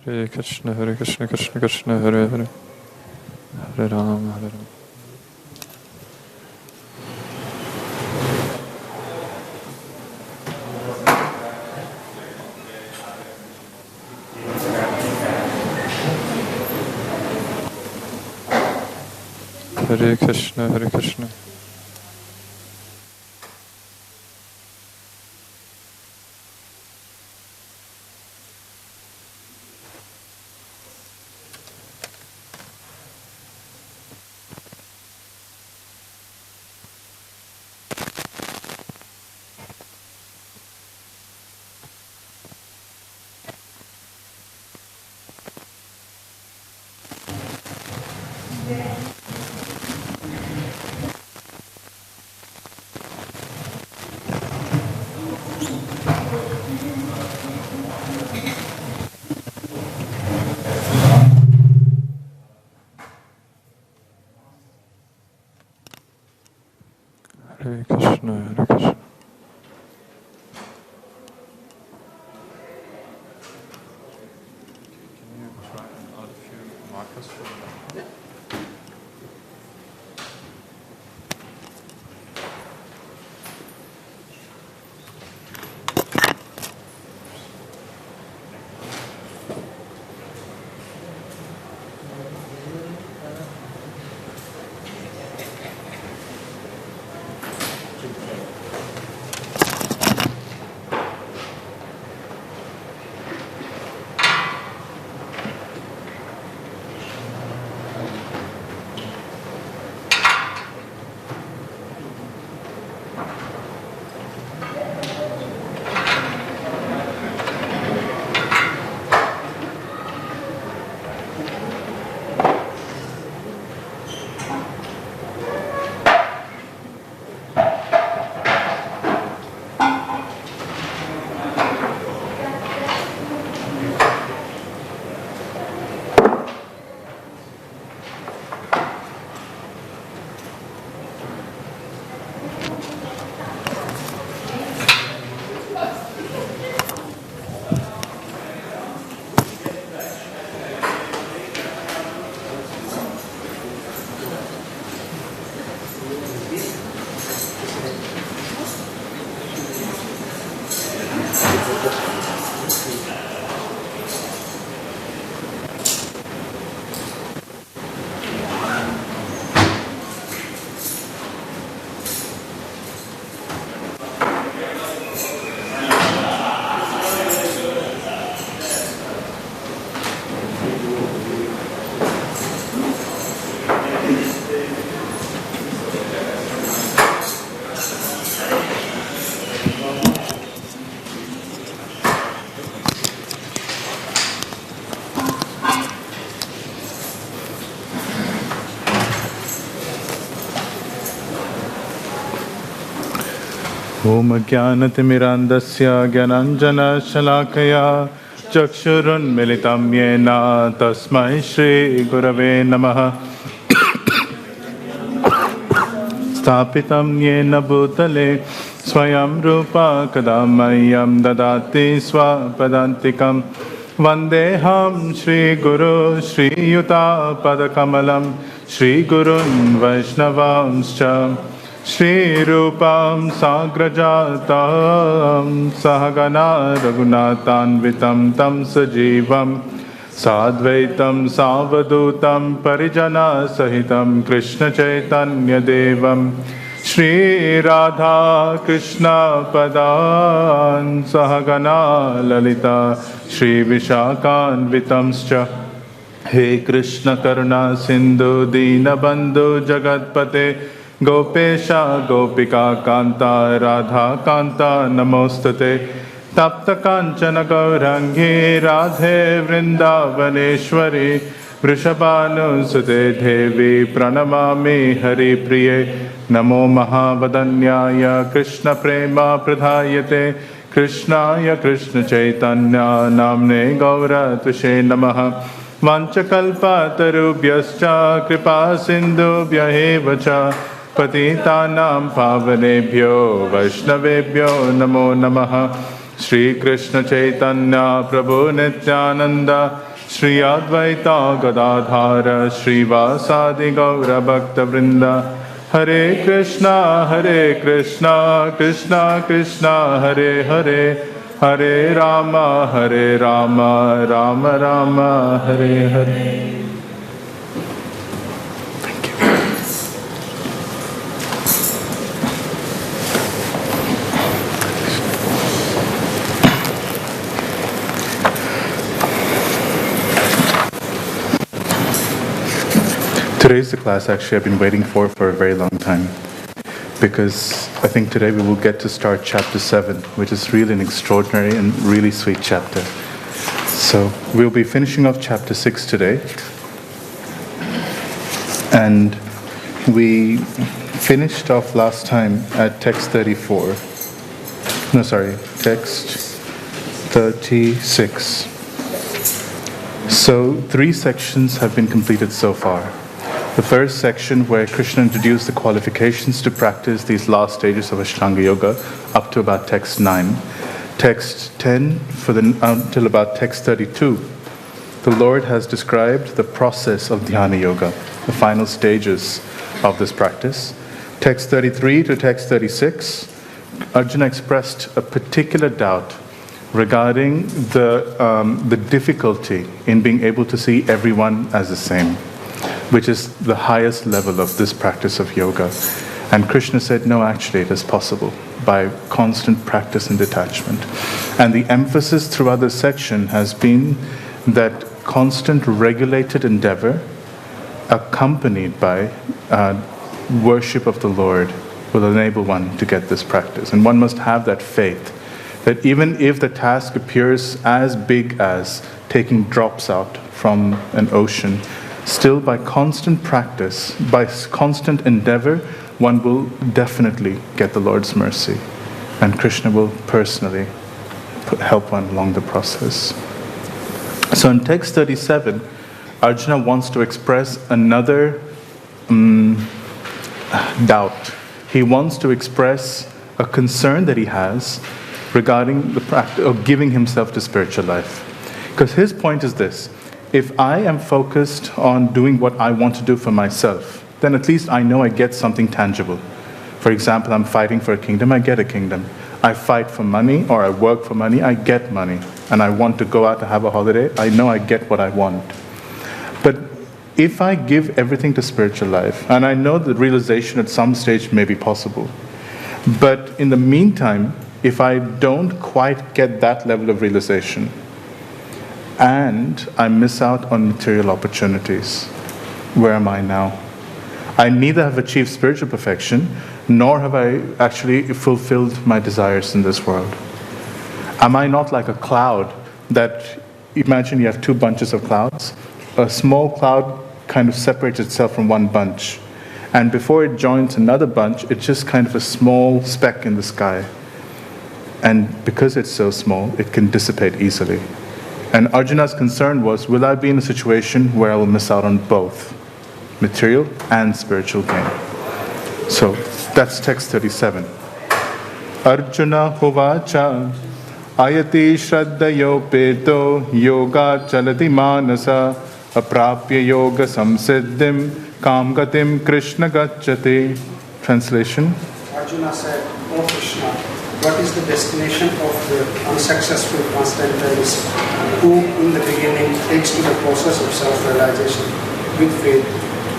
Hare Krishna Krishna Krishna Hare Hare Hare Ram Hare Ram. Hare Krishna Hare Krishna. Hare Krishna, Hare Krishna. Can you try and add a few markers for that? Om Jnanatimirandasya Gyananjana Shalakaya Chakshurunmilitam Yena Tasmai Shri Gurave Namaha Sthapitam Yena Bhutale Swayam Rupa Kadamayam Dadati Swapadantikam Vandeham Shri Guru Shri Yuta Padakamalam Shri Gurun Vaishnavamscha Shri Rupam Sagrajatam Sahagana Raghunatanvitam Tam Sajivam Sadvaitam Savadutam Parijana Sahitam Krishna Chaitanya Devam Shri Radha Krishna Padan Sahagana Lalita Shri Vishakhanvitamscha He Krishna Karuna Sindhu Dinabandhu Jagatpate Gopesha Gopika Kanta Radha Kanta Namostate Tapta Kanchana Gaurangi Radhe Vrindavaneshwari Vrishabhanu Sute Devi Pranamami Hari Priye Namo Mahavadanyaya Krishna Prema Pradhayate Krishnaya Krishna Chaitanya Namne Gaura Tushe Namaha Vanchakalpa Tarubhyascha Kripa Sindhubhya Evacha Patitanam Pavanebhyo Vaishnavebhyo Namo Namaha Shri Krishna Chaitanya Prabhu Nityananda Shri Advaita Gadadhara Srivasadi Gaura Bhakta Vrinda. Hare Krishna, Krishna Krishna, Hare Hare, Hare Rama, Rama Rama, Hare Hare. Today's the class actually I've been waiting for a very long time, because I think today we will get to start chapter 7, which is really an extraordinary and really sweet chapter. So we'll be finishing off chapter 6 today, and we finished off last time at text 34. No, sorry, text 36. So 3 sections have been completed so far. The first section, where Krishna introduced the qualifications to practice these last stages of Ashtanga Yoga, up to about text 9. Text 10 until about text 32. The Lord has described the process of Dhyana Yoga, the final stages of this practice. Text 33 to text 36, Arjuna expressed a particular doubt regarding the difficulty in being able to see everyone as the same, which is the highest level of this practice of yoga. And Krishna said, no, actually it is possible by constant practice and detachment. And the emphasis throughout this section has been that constant regulated endeavor accompanied by worship of the Lord will enable one to get this practice. And one must have that faith that even if the task appears as big as taking drops out from an ocean, still by constant practice, by constant endeavor, one will definitely get the Lord's mercy. And Krishna will personally help one along the process. So in text 37, Arjuna wants to express another doubt. He wants to express a concern that he has regarding the practice of giving himself to spiritual life. Because his point is this: if I am focused on doing what I want to do for myself, then at least I know I get something tangible. For example, I'm fighting for a kingdom, I get a kingdom. I fight for money, or I work for money, I get money. And I want to go out to have a holiday, I know I get what I want. But if I give everything to spiritual life, and I know the realization at some stage may be possible, but in the meantime, if I don't quite get that level of realization, and I miss out on material opportunities, where am I now? I neither have achieved spiritual perfection, nor have I actually fulfilled my desires in this world. Am I not like a cloud that, imagine you have 2 bunches of clouds. A small cloud kind of separates itself from one bunch. And before it joins another bunch, it's just kind of a small speck in the sky. And because it's so small, it can dissipate easily. And Arjuna's concern was, will I be in a situation where I will miss out on both material and spiritual gain? So that's text 37. Arjuna hovacha ayati shraddhayo peto yoga chalati manasa aprapya yoga samsiddhim kamgatim krishna gacchate. Translation. Arjuna said, O Krishna, what is the destination of the unsuccessful transcendentalist who in the beginning takes to the process of self-realization with faith,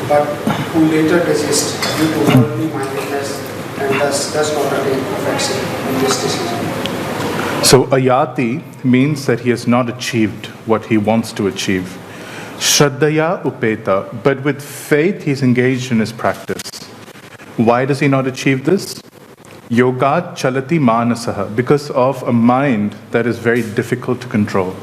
but who later desists due to worldly mindedness and thus does not attain perfection in this decision? So ayati means that he has not achieved what he wants to achieve. Shraddhaya upeta, but with faith he's engaged in his practice. Why does he not achieve this? Yoga chalati manasaha, because of a mind that is very difficult to control.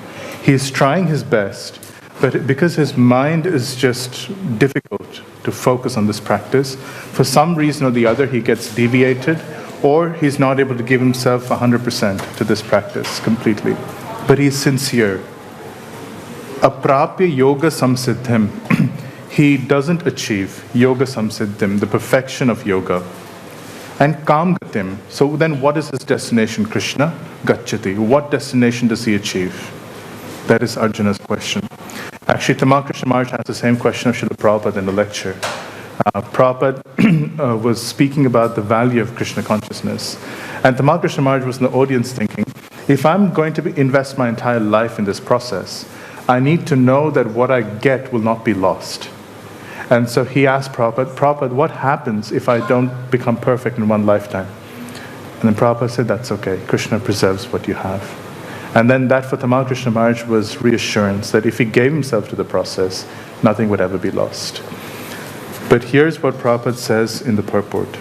He is trying his best, but because his mind is just difficult to focus on this practice, for some reason or the other he gets deviated, or he's not able to give himself 100% to this practice completely. But he's sincere. Aprapya yoga samsiddhim. He doesn't achieve yoga samsiddhim, the perfection of yoga. And kam gatim. So then what is his destination, Krishna? Gacchati. What destination does he achieve? That is Arjuna's question. Actually, Tamal Krishna Maharaj asked the same question of Srila Prabhupada in the lecture. Prabhupada was speaking about the value of Krishna consciousness. And Tamal Krishna Maharaj was in the audience thinking, if I'm going to invest my entire life in this process, I need to know that what I get will not be lost. And so he asked Prabhupada, what happens if I don't become perfect in one lifetime? And then Prabhupada said, that's okay. Krishna preserves what you have. And then that for Tamal Krishna Maharaj was reassurance that if he gave himself to the process, nothing would ever be lost. But here's what Prabhupada says in the purport.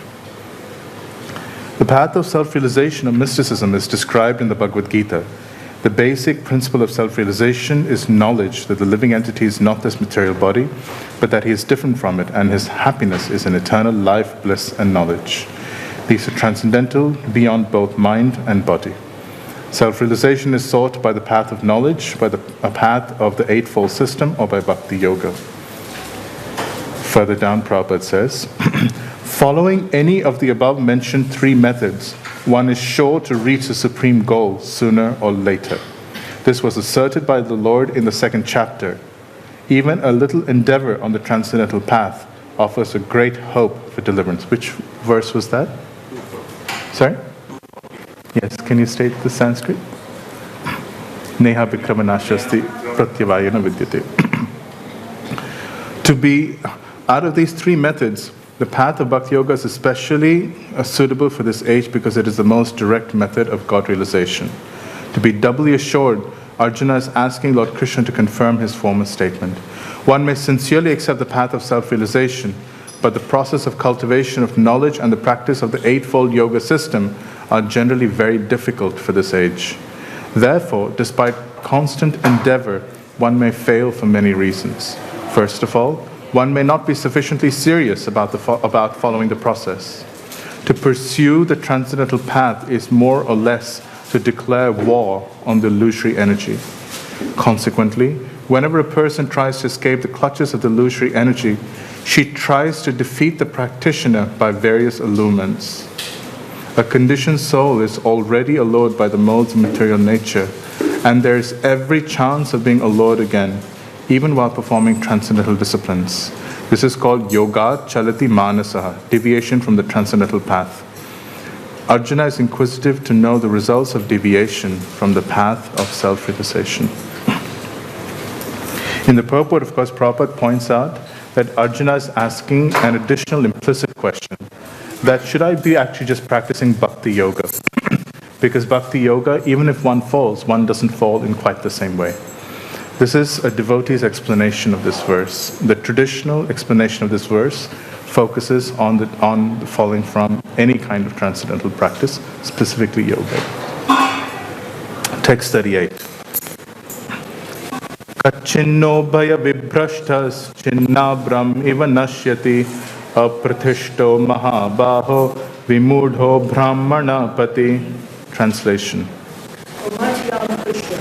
The path of self-realization or mysticism is described in the Bhagavad Gita. The basic principle of self-realization is knowledge that the living entity is not this material body, but that he is different from it, and his happiness is in eternal life, bliss, and knowledge. These are transcendental, beyond both mind and body. Self-realization is sought by the path of knowledge, by the path of the Eightfold System, or by Bhakti Yoga. Further down, Prabhupada says, following any of the above-mentioned three methods, one is sure to reach the supreme goal sooner or later. This was asserted by the Lord in the second chapter. Even a little endeavor on the transcendental path offers a great hope for deliverance. Which verse was that? Sorry? Yes, can you state the Sanskrit? Neha vikramanashasti pratyavayana vidyate. To be out of these three methods, the path of Bhakti Yoga is especially suitable for this age because it is the most direct method of God realization. To be doubly assured, Arjuna is asking Lord Krishna to confirm his former statement. One may sincerely accept the path of self-realization, but the process of cultivation of knowledge and the practice of the Eightfold Yoga system are generally very difficult for this age. Therefore, despite constant endeavor, one may fail for many reasons. First of all, one may not be sufficiently serious about following the process. To pursue the transcendental path is more or less to declare war on the illusory energy. Consequently, whenever a person tries to escape the clutches of the illusory energy, she tries to defeat the practitioner by various allurements. A conditioned soul is already allured by the modes of material nature, and there is every chance of being allured again, even while performing transcendental disciplines. This is called yoga chalati manasaha, deviation from the transcendental path. Arjuna is inquisitive to know the results of deviation from the path of self-realization. In the purport, of course, Prabhupada points out that Arjuna is asking an additional implicit question, that should I be actually just practicing Bhakti Yoga? Because Bhakti Yoga, even if one falls, one doesn't fall in quite the same way. This is a devotee's explanation of this verse. The traditional explanation of this verse focuses on the falling from any kind of transcendental practice, specifically yoga. Text 38. Kachinno bhaya vibhrashtas chinnabram iva nashyati apratishto mahabaho vimudho brahmana pati. Translation. Almighty Lord Krishna,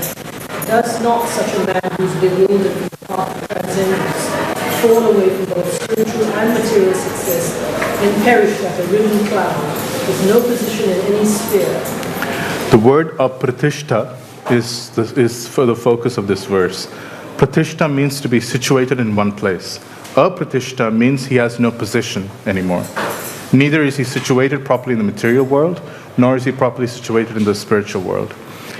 does not such a man who is bewildered in the path of transcendence fall away from both spiritual and material success and perish like a riven cloud with no position in any sphere? The word apratishta is for the focus of this verse. Pratishta means to be situated in one place. Apratishta means he has no position anymore. Neither is he situated properly in the material world, nor is he properly situated in the spiritual world.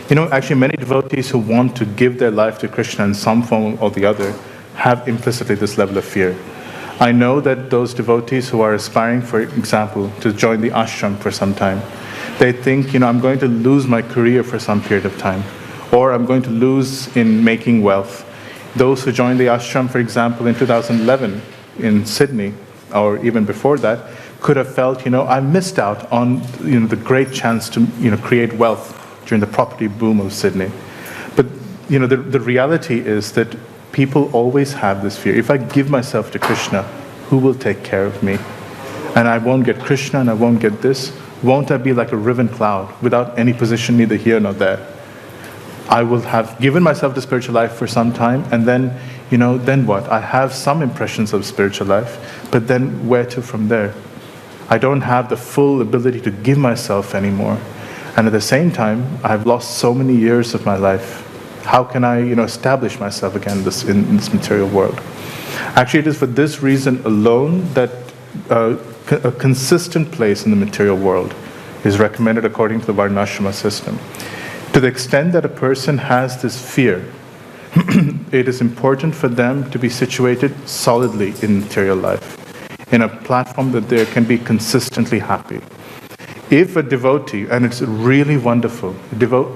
You know, actually many devotees who want to give their life to Krishna in some form or the other have implicitly this level of fear. I know that those devotees who are aspiring, for example, to join the ashram for some time, they think, you know, I'm going to lose my career for some period of time, or I'm going to lose in making wealth. Those who joined the ashram, for example, in 2011 in Sydney, or even before that, could have felt, you know, I missed out on, you know, the great chance to, you know, create wealth during the property boom of Sydney. But, you know, the reality is that people always have this fear. If I give myself to Krishna, who will take care of me? And I won't get Krishna and I won't get this. Won't I be like a riven cloud without any position neither here nor there? I will have given myself to spiritual life for some time, and then, you know, then what? I have some impressions of spiritual life, but then where to from there? I don't have the full ability to give myself anymore. And at the same time, I've lost so many years of my life. How can I, establish myself again in this material world? Actually, it is for this reason alone that a consistent place in the material world is recommended according to the Varnashrama system. To the extent that a person has this fear, it is important for them to be situated solidly in material life, in a platform that they can be consistently happy. If a devotee, and it's really wonderful,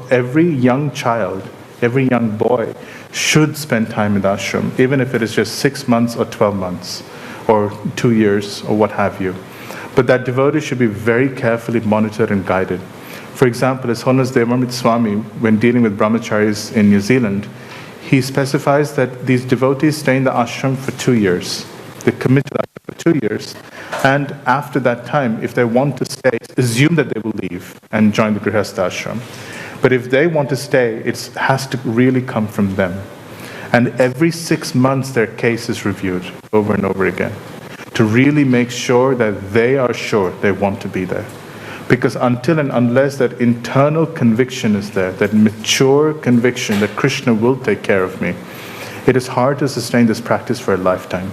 every young child, every young boy should spend time in the ashram, even if it is just 6 months or 12 months, or 2 years, or what have you. But that devotee should be very carefully monitored and guided. For example, His Holiness Devamrit Swami, when dealing with brahmacharis in New Zealand, he specifies that these devotees stay in the ashram for 2 years. They commit to that for 2 years. And after that time, if they want to stay, assume that they will leave and join the Grihastha ashram. But if they want to stay, it has to really come from them. And every 6 months, their case is reviewed over and over again to really make sure that they are sure they want to be there. Because until and unless that internal conviction is there, that mature conviction that Krishna will take care of me, it is hard to sustain this practice for a lifetime.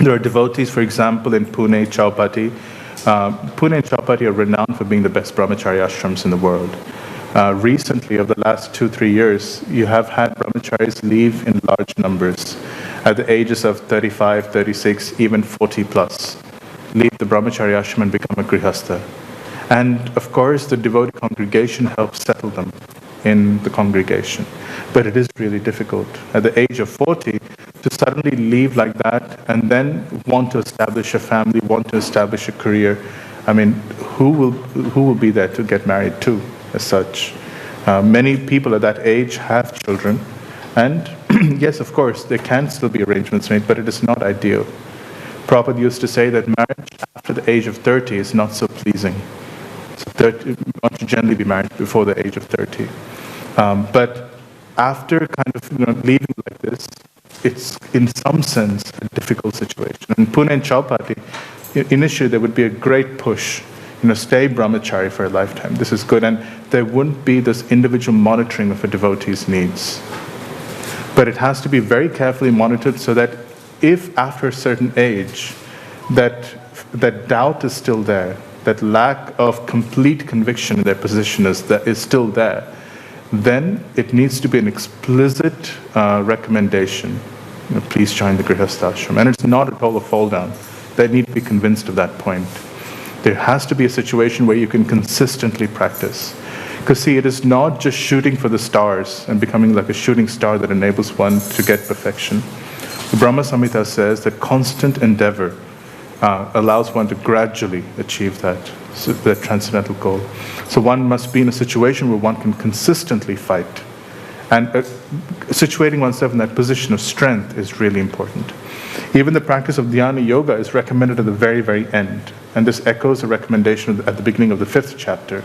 There are devotees, for example, in Pune, Chaupati. Pune and Chaupati are renowned for being the best brahmachari ashrams in the world. Recently, over the last 2-3 years, you have had brahmacharis leave in large numbers at the ages of 35, 36, even 40 plus. Leave the brahmachari ashram and become a grihastha. And of course, the devotee congregation helps settle them in the congregation. But it is really difficult. At the age of 40, to suddenly leave like that and then want to establish a family, want to establish a career, I mean, who will be there to get married to as such? Many people at that age have children. And yes, of course, there can still be arrangements made, but it is not ideal. Prabhupada used to say that marriage after the age of 30 is not so pleasing. So you want to generally be married before the age of 30. But after kind of leaving like this, it's in some sense a difficult situation. In Pune and Chaupati, initially there would be a great push, stay brahmachari for a lifetime. This is good, and there wouldn't be this individual monitoring of a devotee's needs. But it has to be very carefully monitored so that if after a certain age that doubt is still there, that lack of complete conviction in their position is still there, then it needs to be an explicit recommendation. Please join the Grihastha ashram. And it's not at all a fall down. They need to be convinced of that point. There has to be a situation where you can consistently practice. Because see, it is not just shooting for the stars and becoming like a shooting star that enables one to get perfection. The Brahma Samhita says that constant endeavor allows one to gradually achieve that transcendental goal. So one must be in a situation where one can consistently fight. And situating oneself in that position of strength is really important. Even the practice of dhyana yoga is recommended at the very, very end. And this echoes a recommendation at the beginning of the 5th chapter,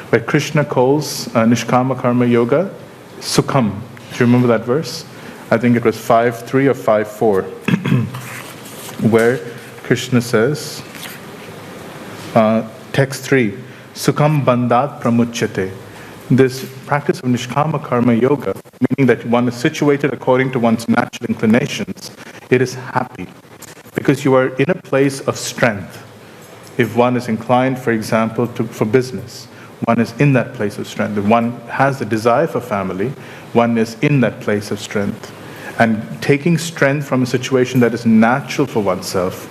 where Krishna calls Nishkama Karma Yoga Sukham. Do you remember that verse? I think it was 5.3 or 5.4, where Krishna says, text 3, Sukham Bandhat Pramuchyate. This practice of Nishkama Karma Yoga, meaning that one is situated according to one's natural inclinations, it is happy, because you are in a place of strength. If one is inclined, for example, for business, one is in that place of strength. If one has the desire for family, one is in that place of strength. And taking strength from a situation that is natural for oneself,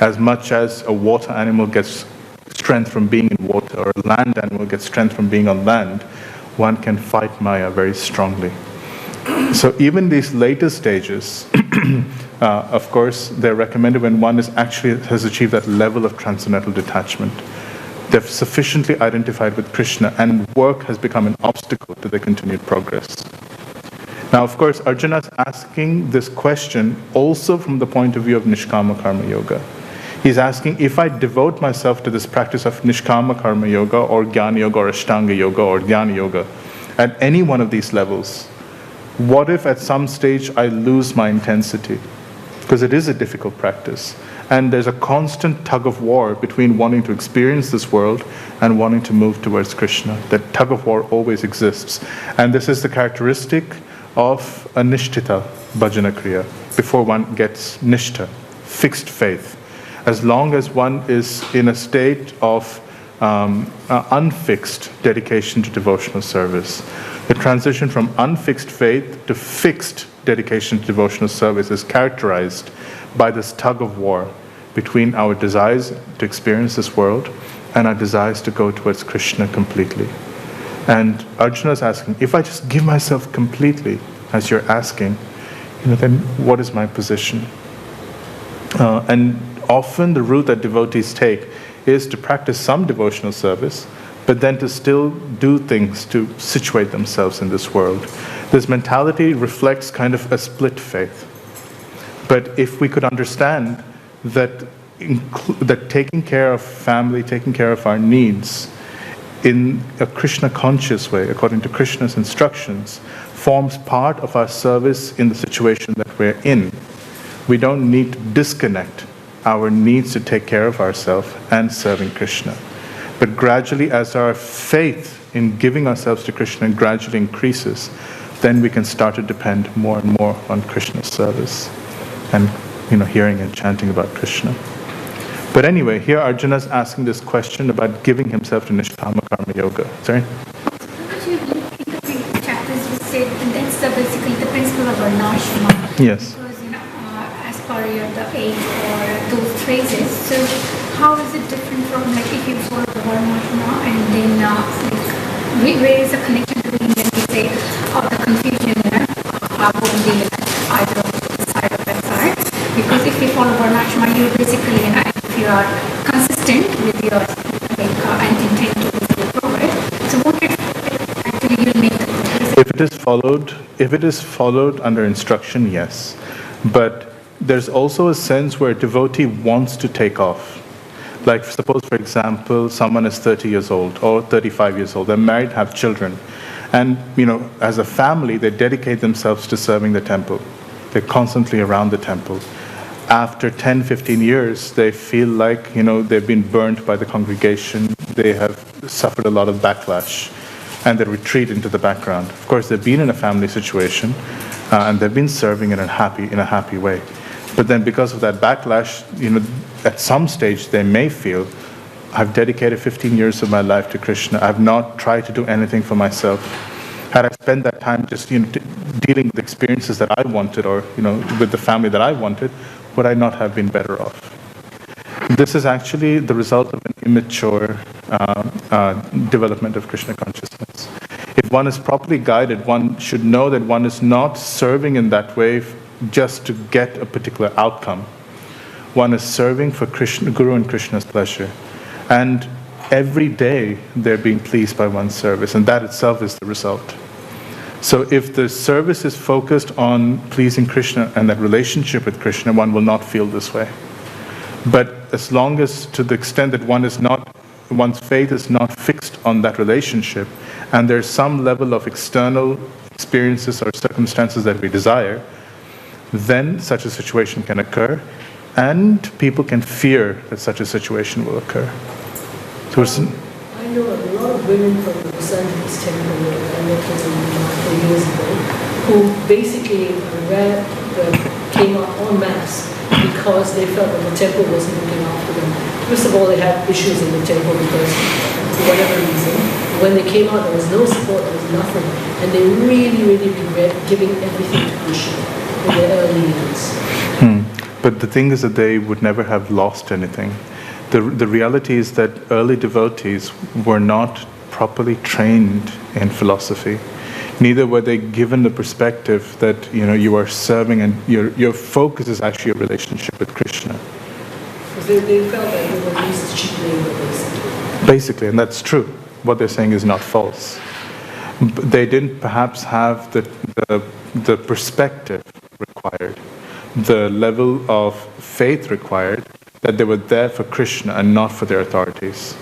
as much as a water animal gets strength from being in water, or a land animal gets strength from being on land, one can fight Maya very strongly. So even these later stages, of course, they're recommended when one has achieved that level of transcendental detachment. They've sufficiently identified with Krishna, and work has become an obstacle to their continued progress. Now, of course, Arjuna is asking this question also from the point of view of Nishkama Karma Yoga. He's asking, if I devote myself to this practice of Nishkama Karma Yoga, or Jnana Yoga, or Ashtanga Yoga, or Dhyana Yoga, at any one of these levels, what if at some stage I lose my intensity? Because it is a difficult practice. And there's a constant tug of war between wanting to experience this world and wanting to move towards Krishna. That tug of war always exists. And this is the characteristic of a nishtita bhajana kriya, before one gets nishtha, fixed faith. As long as one is in a state of unfixed dedication to devotional service. The transition from unfixed faith to fixed dedication to devotional service is characterized by this tug of war between our desires to experience this world and our desires to go towards Krishna completely. And Arjuna is asking, if I just give myself completely, as you're asking, then what is my position? And often the route that devotees take is to practice some devotional service, but then to still do things to situate themselves in this world. This mentality reflects kind of a split faith. But if we could understand that taking care of family, taking care of our needs in a Krishna conscious way, according to Krishna's instructions, forms part of our service in the situation that we're in, we don't need to disconnect our needs to take care of ourselves and serving Krishna. But gradually, as our faith in giving ourselves to Krishna gradually increases, then we can start to depend more and more on Krishna's service and hearing and chanting about Krishna. But anyway, here Arjuna is asking this question about giving himself to Nishkama Karma Yoga. Sorry? Could you in the previous chapters you said that's basically the principle of Varnashrama. Yes. Because as per the age or those phrases, so how is it different from like if you follow the Varnashrama and then where is the connection between when we say the confusion won't be either of the side of that side? Because if you follow Varnashrama, you basically if you are consistent with your and intend to basically progress, so what if actually you'll make the If it is followed under instruction, yes. But there's also a sense where a devotee wants to take off. Like suppose, for example, someone is 30 years old or 35 years old, they're married, have children. And, as a family, they dedicate themselves to serving the temple. They're constantly around the temple. After 10, 15 years, they feel like, they've been burnt by the congregation. They have suffered a lot of backlash. And they retreat into the background. Of course, they've been in a family situation, and they've been serving in a happy way. But then because of that backlash, at some stage they may feel, I've dedicated 15 years of my life to Krishna. I've not tried to do anything for myself. Had I spent that time just dealing with experiences that I wanted, or with the family that I wanted, would I not have been better off? This is actually the result of an immature development of Krishna consciousness. If one is properly guided, one should know that one is not serving in that way just to get a particular outcome. One is serving for Krishna, Guru and Krishna's pleasure. And every day they're being pleased by one's service, and that itself is the result. So if the service is focused on pleasing Krishna and that relationship with Krishna, one will not feel this way. But as long as, to the extent that one's faith is not fixed on that relationship, and there's some level of external experiences or circumstances that we desire, then such a situation can occur, and people can fear that such a situation will occur. So I know a lot of women from the Los Angeles temple that I worked with years ago, who basically came out en masse because they felt that the temple wasn't looking after them. First of all, they had issues in the temple because, for whatever reason, when they came out, there was no support, there was nothing, and they really, really regret giving everything to Krishna in their early years. But the thing is that they would never have lost anything. The reality is that early devotees were not properly trained in philosophy. Neither were they given the perspective that you are serving and your focus is actually your relationship with Krishna. Because they felt that they were used as cheap labor, Basically, and that's true. What they're saying is not false. They didn't perhaps have the perspective required, the level of faith required, that they were there for Krishna and not for their authorities.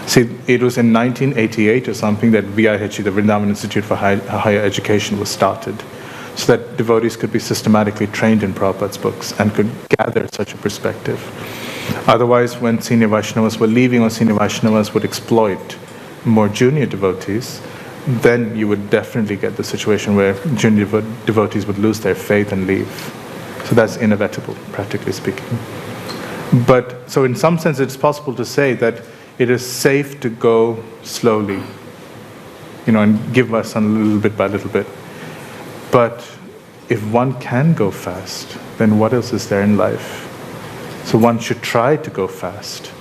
See, it was in 1988 or something that VIHE, the Vrindavan Institute for Higher Education, was started. so that devotees could be systematically trained in Prabhupada's books and could gather such a perspective. Otherwise, when senior Vaishnavas were leaving or senior Vaishnavas would exploit more junior devotees, then you would definitely get the situation where junior devotees would lose their faith and leave. So that's inevitable, practically speaking. But, so in some sense, it's possible to say that it is safe to go slowly, and give us a little bit by little bit. But if one can go fast, then what else is there in life? So one should try to go fast,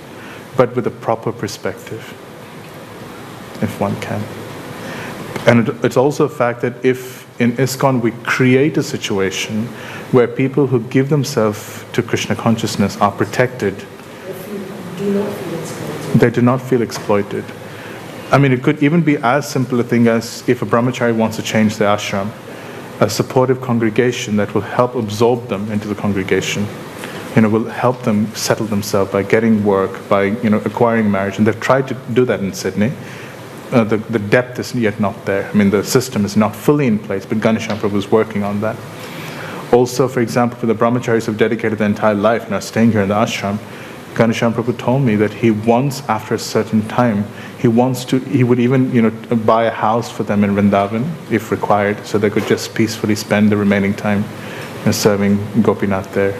but with a proper perspective, if one can. And it's also a fact that if in ISKCON we create a situation where people who give themselves to Krishna consciousness are protected, they do not feel exploited. I mean, it could even be as simple a thing as if a brahmachari wants to change their ashram, a supportive congregation that will help absorb them into the congregation, will help them settle themselves by getting work, by acquiring marriage, and they've tried to do that in Sydney. The depth is yet not there. I mean, the system is not fully in place, but Ganesham Prabhu is working on that. Also, for example, for the brahmacharis who have dedicated their entire life and are staying here in the ashram, Ganesham Prabhu told me that he wants, after a certain time, he would even, buy a house for them in Vrindavan, if required, so they could just peacefully spend the remaining time serving Gopinath there.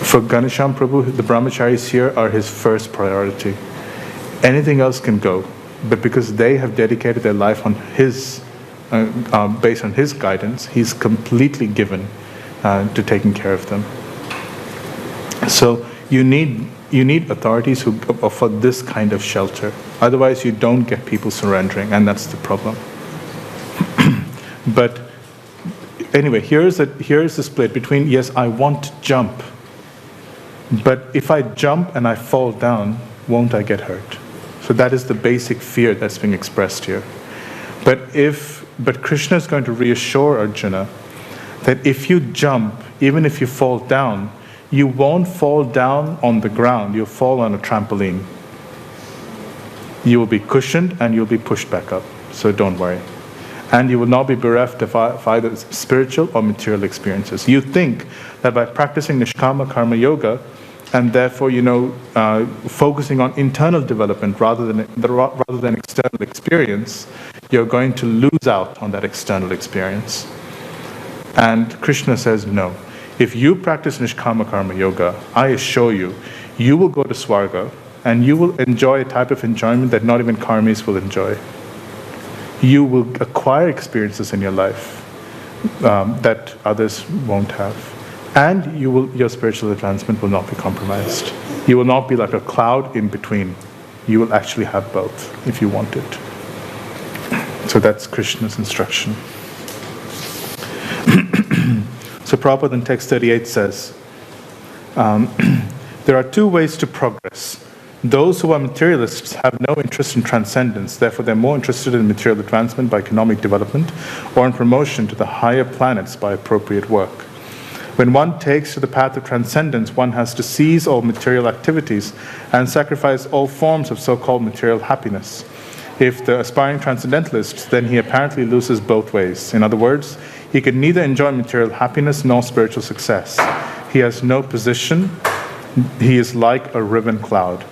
For Ganesham Prabhu, the brahmacharis here are his first priority. Anything else can go, but because they have dedicated their life on his, based on his guidance, he's completely given to taking care of them. So you need authorities who offer this kind of shelter. Otherwise, you don't get people surrendering, and that's the problem. But anyway, here's the split between, yes, I want to jump, but if I jump and I fall down, won't I get hurt? So that is the basic fear that's being expressed here. But Krishna is going to reassure Arjuna that if you jump, even if you fall down, you won't fall down on the ground, you'll fall on a trampoline. You will be cushioned and you'll be pushed back up, so don't worry. And you will not be bereft of either spiritual or material experiences. You think that by practicing Nishkama Karma Yoga, and therefore, focusing on internal development rather than external experience, you're going to lose out on that external experience. And Krishna says, no. If you practice Nishkama Karma Yoga, I assure you, you will go to Swarga, and you will enjoy a type of enjoyment that not even karmis will enjoy. You will acquire experiences in your life that others won't have. And your spiritual advancement will not be compromised. You will not be like a cloud in between. You will actually have both if you want it. So that's Krishna's instruction. So Prabhupada in text 38 says, there are two ways to progress. Those who are materialists have no interest in transcendence, therefore they're more interested in material advancement by economic development or in promotion to the higher planets by appropriate work. When one takes to the path of transcendence, one has to cease all material activities and sacrifice all forms of so-called material happiness. If the aspiring transcendentalist, then he apparently loses both ways. In other words, he can neither enjoy material happiness nor spiritual success. He has no position. He is like a riven cloud.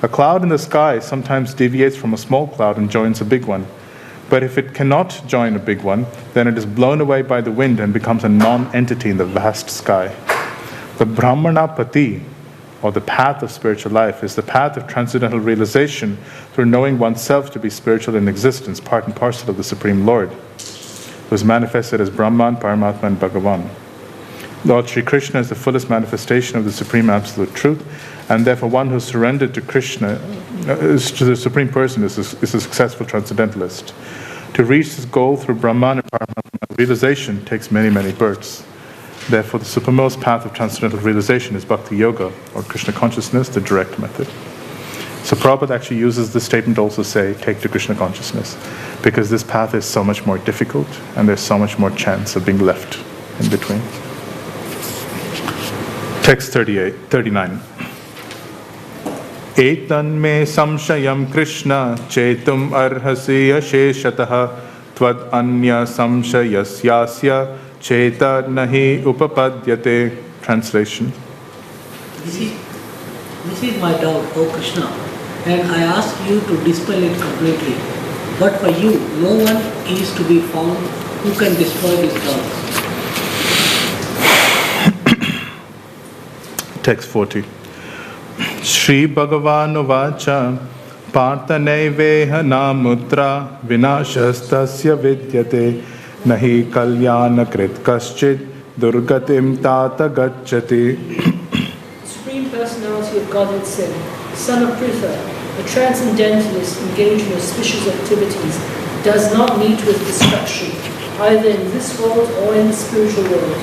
A cloud in the sky sometimes deviates from a small cloud and joins a big one. But if it cannot join a big one, then it is blown away by the wind and becomes a non-entity in the vast sky. The Brahmana Pati, or the path of spiritual life, is the path of transcendental realization through knowing oneself to be spiritual in existence, part and parcel of the Supreme Lord, who is manifested as Brahman, Paramatma, and Bhagavan. Lord Sri Krishna is the fullest manifestation of the Supreme Absolute Truth, and therefore one who surrendered to Krishna, to the Supreme Person, is a successful transcendentalist. To reach this goal through Brahman and Paramatma realization takes many, many births. Therefore, the supermost path of transcendental realization is Bhakti Yoga, or Krishna consciousness, the direct method. So Prabhupada actually uses this statement to also say, take to Krishna consciousness, because this path is so much more difficult, and there's so much more chance of being left in between. Text 39. Etan me samshayam Krishna chetum arhasi asheshatah tvad anya samshayasyasya cheta nahi upapadyate. Translation. This is my doubt, O Krishna, and I ask you to dispel it completely. But for you, no one is to be found who can destroy these doubts. Text 40. Shri Bhagavan Vacha Parthanaiveha namutra vinashastasya vidyate nahi kalyana krit kaschid durgatim tata gacchati. Supreme Personality of Godhead said, Son of Pritha, a transcendentalist engaged in auspicious activities does not meet with destruction, either in this world or in the spiritual world.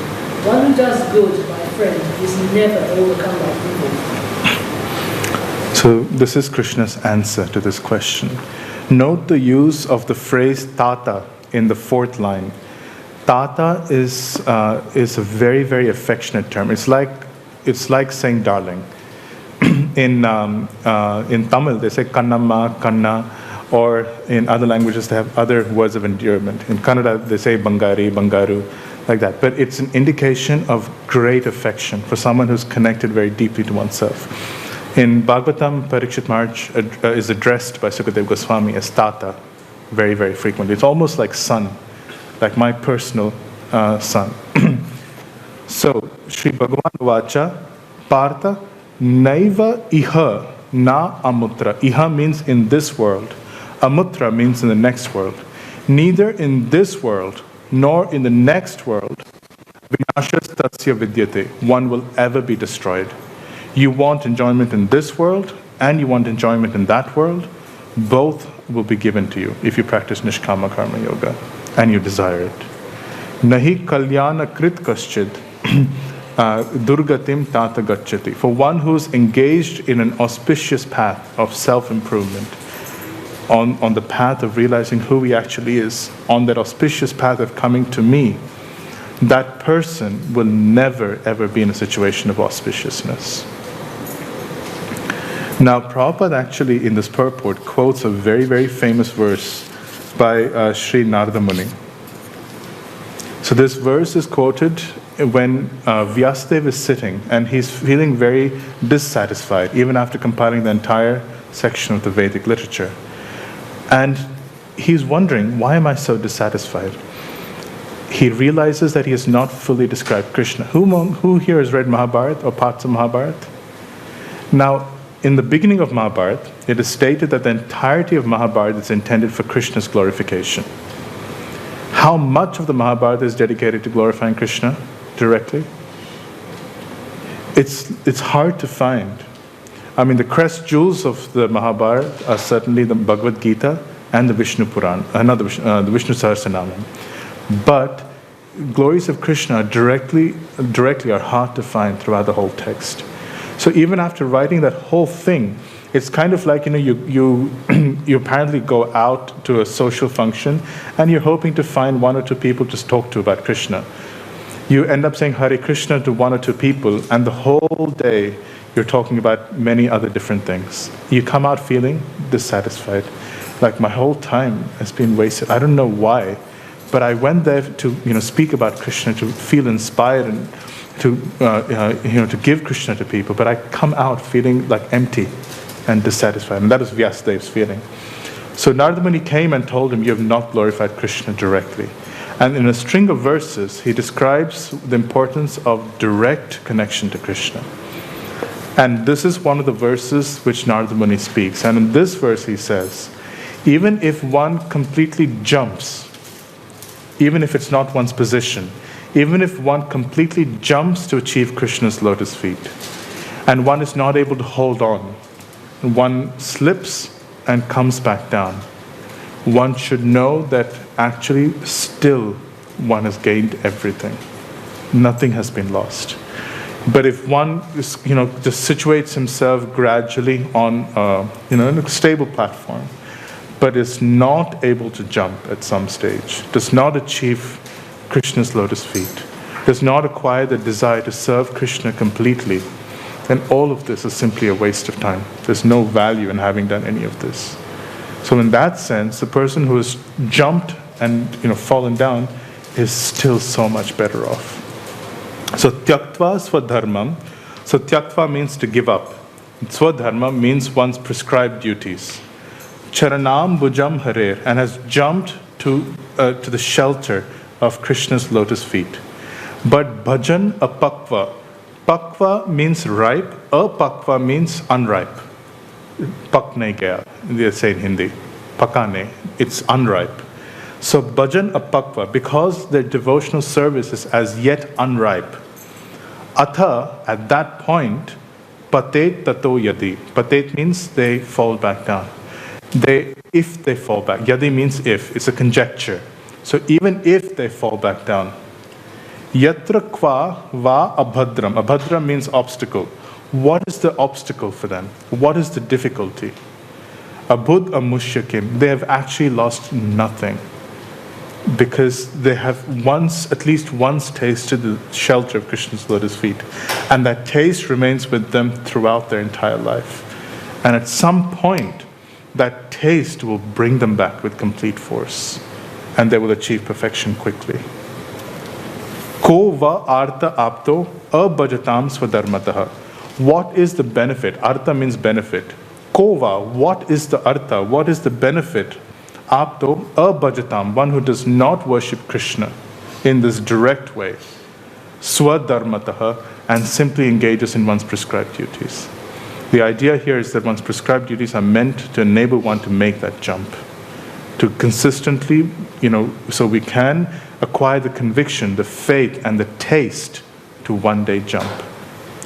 One who does good by a friend is never overcome by evil. So this is Krishna's answer to this question. Note the use of the phrase tata in the fourth line. Tata is a very, very affectionate term. It's like saying darling. In Tamil, they say kannamma, kanna, or in other languages they have other words of endearment. In Kannada, they say bangari, bangaru, like that. But it's an indication of great affection for someone who's connected very deeply to oneself. In Bhagavatam, Parikshit Maharaj is addressed by Sukadeva Goswami as Tata very, very frequently. It's almost like son, like my personal son. So, Sri Bhagavan Vacha, Partha, Naiva Iha Na Amutra. Iha means in this world. Amutra means in the next world. Neither in this world nor in the next world, Vinashas Tasya Vidyate, one will ever be destroyed. You want enjoyment in this world and you want enjoyment in that world, both will be given to you if you practice Nishkama Karma Yoga and you desire it. Nahi kalyana krit kaschid durgatim tata gacchati. For one who's engaged in an auspicious path of self-improvement, on the path of realizing who he actually is, on that auspicious path of coming to me, that person will never ever be in a situation of auspiciousness. Now, Prabhupada actually in this purport quotes a very, very famous verse by Sri Narada Muni. So this verse is quoted when Vyasadeva is sitting and he's feeling very dissatisfied, even after compiling the entire section of the Vedic literature. And he's wondering, why am I so dissatisfied? He realizes that he has not fully described Krishna. Who here has read Mahabharata or parts of Mahabharata? Now, in the beginning of Mahabharata, it is stated that the entirety of Mahabharata is intended for Krishna's glorification. How much of the Mahabharata is dedicated to glorifying Krishna directly? It's hard to find. I mean, the crest jewels of the Mahabharata are certainly the Bhagavad Gita and the Vishnu Puran, the Vishnu Sahasranamam. But glories of Krishna directly are hard to find throughout the whole text. So even after writing that whole thing, it's kind of like, you apparently go out to a social function and you're hoping to find one or two people to talk to about Krishna. You end up saying Hare Krishna to one or two people, and the whole day you're talking about many other different things. You come out feeling dissatisfied, like my whole time has been wasted. I don't know why, but I went there to speak about Krishna, to feel inspired and to give Krishna to people, but I come out feeling like empty and dissatisfied, and that is Vyasadeva's feeling. So Narada Muni came and told him, you have not glorified Krishna directly. And in a string of verses, he describes the importance of direct connection to Krishna. And this is one of the verses which Narada Muni speaks. And in this verse he says, even if one completely jumps, even if it's not one's position, even if one completely jumps to achieve Krishna's lotus feet, and one is not able to hold on, one slips and comes back down, one should know that actually still one has gained everything. Nothing has been lost. But if one just situates himself gradually on a stable platform, but is not able to jump at some stage, does not achieve Krishna's lotus feet, does not acquire the desire to serve Krishna completely, then all of this is simply a waste of time. There's no value in having done any of this. So in that sense, the person who has jumped and fallen down is still so much better off. So tyaktva swadharmam. So tyaktva means to give up. Swadharma means one's prescribed duties. Charanam bhujam harer, and has jumped to the shelter of Krishna's lotus feet. But bhajan apakva. Pakva means ripe, apakva means unripe. Pakne gaya, they say in Hindi. Pakane, it's unripe. So bhajan apakva, because their devotional service is as yet unripe. Atha, at that point, patet tato yadi. Patet means they fall back down. If they fall back. Yadi means if. It's a conjecture. So even if they fall back down. Yatra kwa va abhadram. Abhadram means obstacle. What is the obstacle for them? What is the difficulty? Abhud amushyakim. They have actually lost nothing. Because they have at least once tasted the shelter of Krishna's lotus feet. And that taste remains with them throughout their entire life. And at some point, that taste will bring them back with complete force. And they will achieve perfection quickly. Ko va artha apto abhajatam swadharmataha. What is the benefit? Artha means benefit. Ko va, what is the artha? What is the benefit? Apto abhajatam, one who does not worship Krishna in this direct way. Swadharmataha, and simply engages in one's prescribed duties. The idea here is that one's prescribed duties are meant to enable one to make that jump. To consistently, so we can acquire the conviction, the faith, and the taste to one day jump.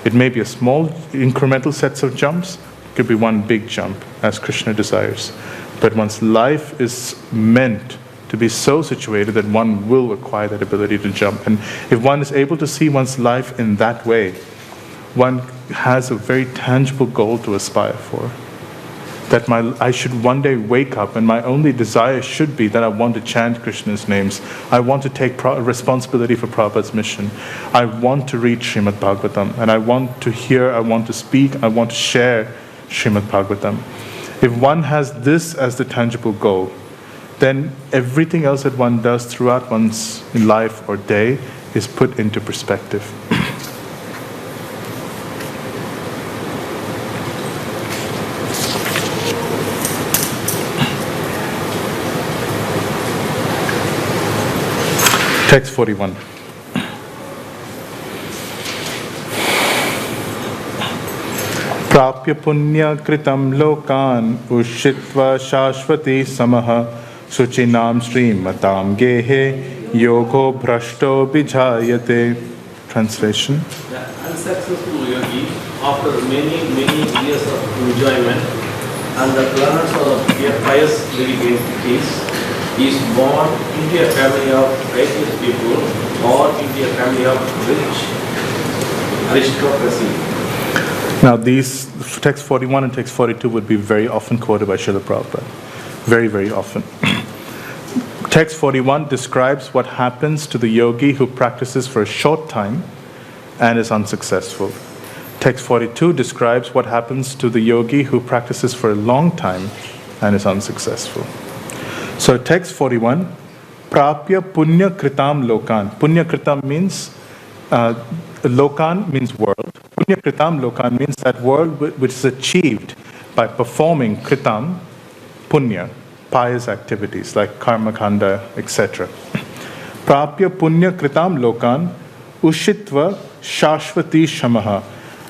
It may be a small incremental sets of jumps, it could be one big jump, as Krishna desires. But one's life is meant to be so situated that one will acquire that ability to jump. And if one is able to see one's life in that way, one has a very tangible goal to aspire for. That I should one day wake up and my only desire should be that I want to chant Krishna's names. I want to take responsibility for Prabhupada's mission. I want to read Srimad Bhagavatam. And I want to hear, I want to speak, I want to share Srimad Bhagavatam. If one has this as the tangible goal, then everything else that one does throughout one's life or day is put into perspective. Text 41. Prapya punya kritam lokan ushitva shashvati samaha suchinam srimatam gehe yogo bhrashto bijayate. Translation. The unsuccessful yogi, after many years of enjoyment and the plans of pious dedicatees, is born into a family of righteous people or into a family of rich aristocracy. Now these, text 41 and text 42 would be very often quoted by Srila Prabhupada. Very, very often. Text 41 describes what happens to the yogi who practices for a short time and is unsuccessful. Text 42 describes what happens to the yogi who practices for a long time and is unsuccessful. So text 41, Prapya Punya Kritam Lokan. Punya Kritam means, Lokan means world. Punya Kritam Lokan means that world which is achieved by performing Kritam, Punya, pious activities like Karma Kanda, etc. Prapya Punya Kritam Lokan, Ushitva Shashvati Shamaha.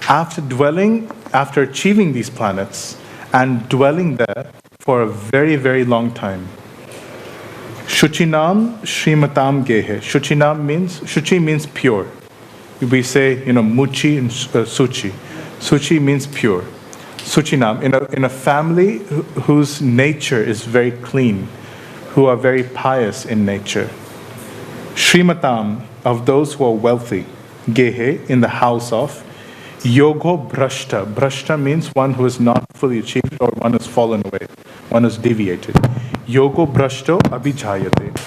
After achieving these planets and dwelling there for a very, very long time. Shuchinam Srimatam Gehe. Shuchi means pure. We say, Muchi and Suchi. Suchi means pure. Suchinam, in a family whose nature is very clean, who are very pious in nature. Srimatam, of those who are wealthy. Gehe, in the house of. Yogo Bhrashta. Bhrashta means one who is not fully achieved or one has fallen away, one has deviated. Yogo Bhrashto Abhijayate.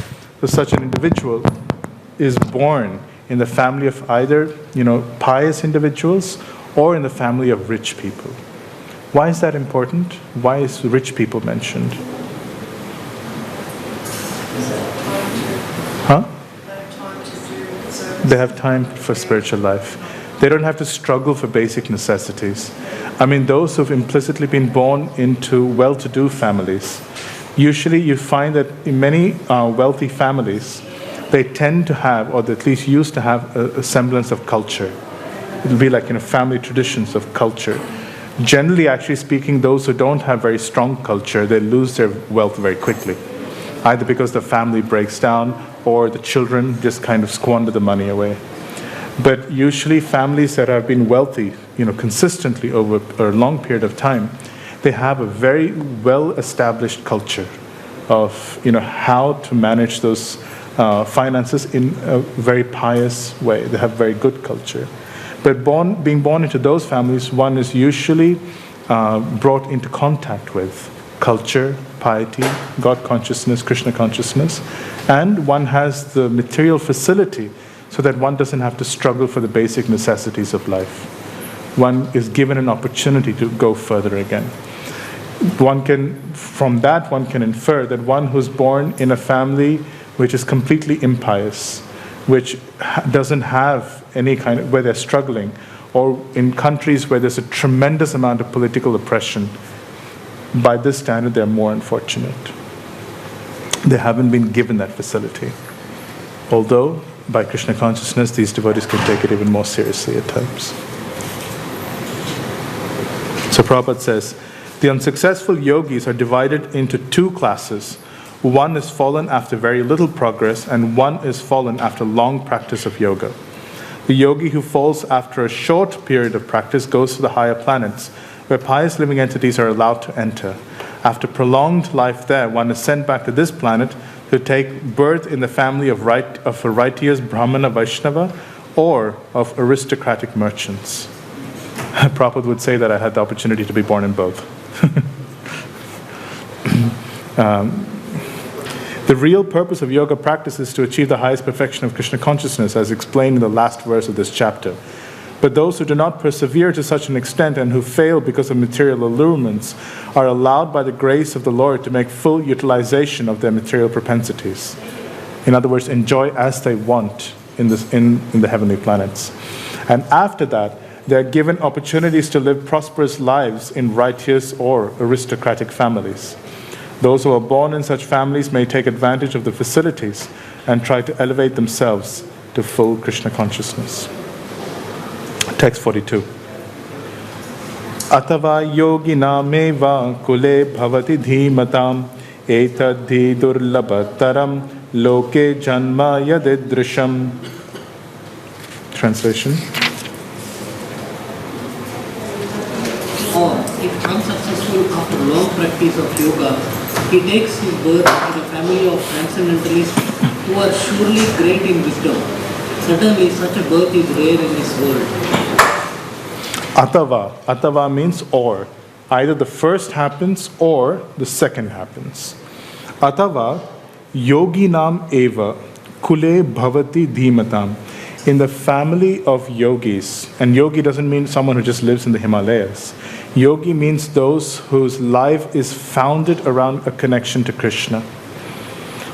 So such an individual is born in the family of either, pious individuals or in the family of rich people. Why is that important? Why is rich people mentioned? Huh? They have time to do service. They have time for spiritual life. They don't have to struggle for basic necessities. I mean, those who've implicitly been born into well-to-do families, usually you find that in many wealthy families, they tend to have, or at least used to have, a semblance of culture. It'll be like, family traditions of culture. Generally, actually speaking, those who don't have very strong culture, they lose their wealth very quickly. Either because the family breaks down, or the children just kind of squander the money away. But usually families that have been wealthy, consistently over a long period of time, they have a very well-established culture of, how to manage those finances in a very pious way. They have very good culture. But being born into those families, one is usually brought into contact with culture, piety, God consciousness, Krishna consciousness, and one has the material facility so that one doesn't have to struggle for the basic necessities of life. One is given an opportunity to go further again. From that one can infer that one who's born in a family which is completely impious, which doesn't have any kind of, where they're struggling, or in countries where there's a tremendous amount of political oppression, by this standard they're more unfortunate. They haven't been given that facility. Although, by Krishna consciousness, these devotees can take it even more seriously at times. So Prabhupada says, the unsuccessful yogis are divided into two classes. One is fallen after very little progress, and one is fallen after long practice of yoga. The yogi who falls after a short period of practice goes to the higher planets, where pious living entities are allowed to enter. After prolonged life there, one is sent back to this planet to take birth in the family of a righteous Brahmana Vaishnava or of aristocratic merchants. Prabhupada would say that I had the opportunity to be born in both. The real purpose of yoga practice is to achieve the highest perfection of Krishna consciousness, as explained in the last verse of this chapter. But those who do not persevere to such an extent and who fail because of material allurements are allowed by the grace of the Lord to make full utilization of their material propensities. In other words, enjoy as they want in the heavenly planets. And after that, they are given opportunities to live prosperous lives in righteous or aristocratic families. Those who are born in such families may take advantage of the facilities and try to elevate themselves to full Krishna consciousness. Text 42. Atava yoginameva kule bhavati dhimatam etadhi durlabhataram loke janma yadidrisham. Translation. Or, if unsuccessful after long practice of yoga, he takes his birth in a family of transcendentalists who are surely great in wisdom. Certainly such a birth is rare in this world. Atava means or. Either the first happens or the second happens. Atava yoginam eva kule bhavati dhimatam. In the family of yogis, and yogi doesn't mean someone who just lives in the Himalayas. Yogi means those whose life is founded around a connection to Krishna.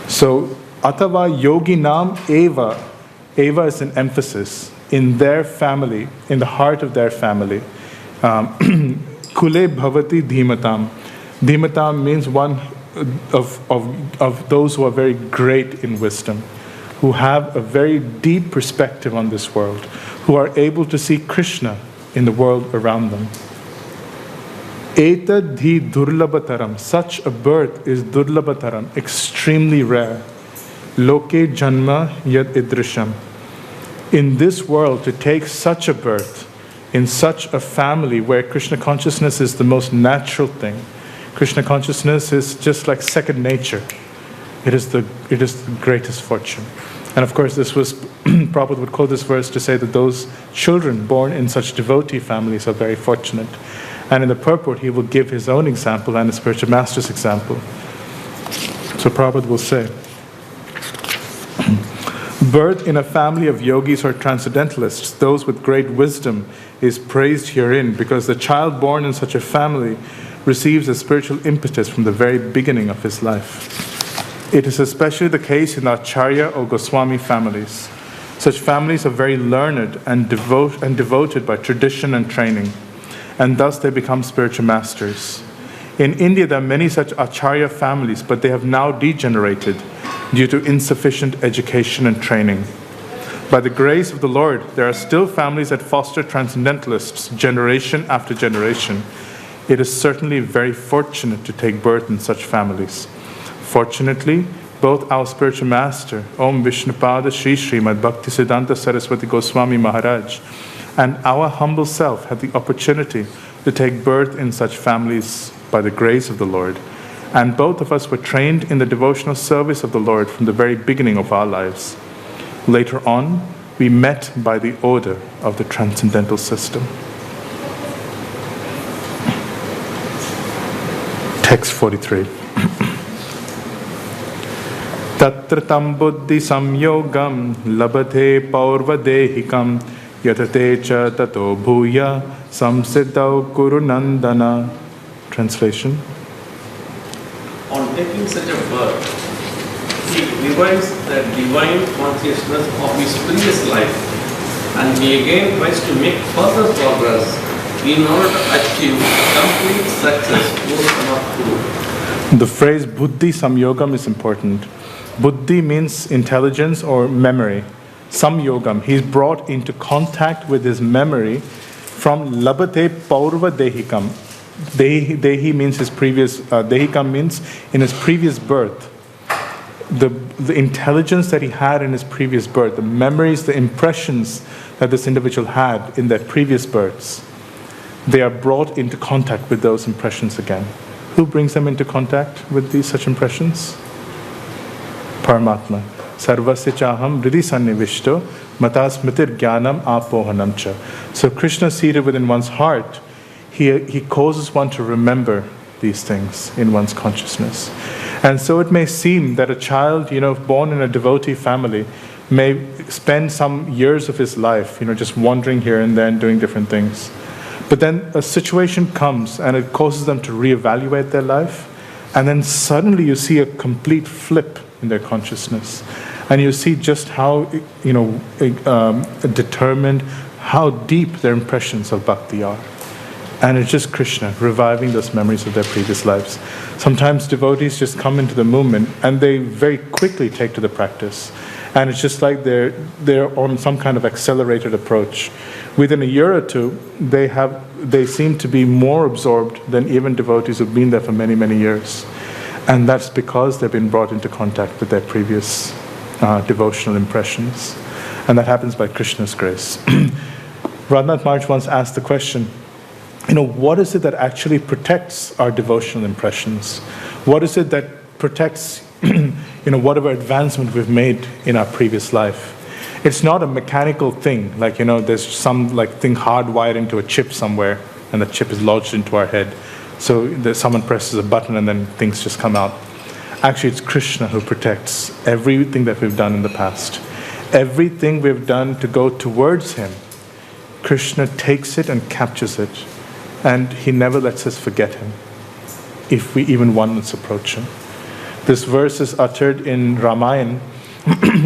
So, atava yoginam eva. Eva is an emphasis. In their family, in the heart of their family. Kule bhavati dhimatam. Dhimatam means one of those who are very great in wisdom, who have a very deep perspective on this world, who are able to see Krishna in the world around them. Etadhi durlabhataram. Such a birth is durlabhataram, extremely rare. Loke janma yad idrisham. In this world, to take such a birth, in such a family where Krishna consciousness is the most natural thing, Krishna consciousness is just like second nature. It is the greatest fortune. And of course, this was, Prabhupada would quote this verse to say that those children born in such devotee families are very fortunate. And in the purport, he will give his own example and the spiritual master's example. So Prabhupada will say, birth in a family of yogis or transcendentalists, those with great wisdom, is praised herein because the child born in such a family receives a spiritual impetus from the very beginning of his life. It is especially the case in the Acharya or Goswami families. Such families are very learned and devoted by tradition and training, and thus they become spiritual masters. In India, there are many such Acharya families, but they have now degenerated due to insufficient education and training. By the grace of the Lord, there are still families that foster transcendentalists generation after generation. It is certainly very fortunate to take birth in such families. Fortunately, both our spiritual master, Om Vishnupada Sri Srimad Bhakti Siddhanta Saraswati Goswami Maharaj, and our humble self had the opportunity to take birth in such families by the grace of the Lord. And both of us were trained in the devotional service of the Lord from the very beginning of our lives. Later on, we met by the order of the transcendental system. Text 43. Tatra tam buddhi samyogam labate paurvadehikam yatate cha tato bhuya samsiddhau kuru nandana. Translation. On taking such a birth, he revives the divine consciousness of his previous life, and he again tries to make further progress in order to achieve complete success post-Anapuru. The phrase buddhi samyogam is important. Buddhi means intelligence or memory. Samyogam, he's brought into contact with his memory from labate paurva dehikam. Dehi means his previous, dehikam means in his previous birth. The intelligence that he had in his previous birth, the memories, the impressions that this individual had in their previous births, they are brought into contact with those impressions again. Who brings them into contact with these such impressions? Paramatma. Sarvasya chaham hridi sannivishto matasmitir jnanam apohanam cha. So Krishna seated within one's heart, he causes one to remember these things in one's consciousness. And so it may seem that a child, born in a devotee family, may spend some years of his life, just wandering here and there and doing different things. But then a situation comes and it causes them to reevaluate their life, and then suddenly you see a complete flip in their consciousness. And you see just how, determined, how deep their impressions of bhakti are. And it's just Krishna reviving those memories of their previous lives. Sometimes devotees just come into the movement and they very quickly take to the practice. And it's just like they're on some kind of accelerated approach. Within a year or two, they seem to be more absorbed than even devotees who've been there for many, many years. And that's because they've been brought into contact with their previous devotional impressions. And that happens by Krishna's grace. Radhanath Maharaj once asked the question, what is it that actually protects our devotional impressions? What is it that protects, whatever advancement we've made in our previous life? It's not a mechanical thing, like, there's some thing hardwired into a chip somewhere, and the chip is lodged into our head. So someone presses a button and then things just come out. Actually, it's Krishna who protects everything that we've done in the past. Everything we've done to go towards Him, Krishna takes it and captures it. And He never lets us forget Him, if we even once approach Him. This verse is uttered in Ramayana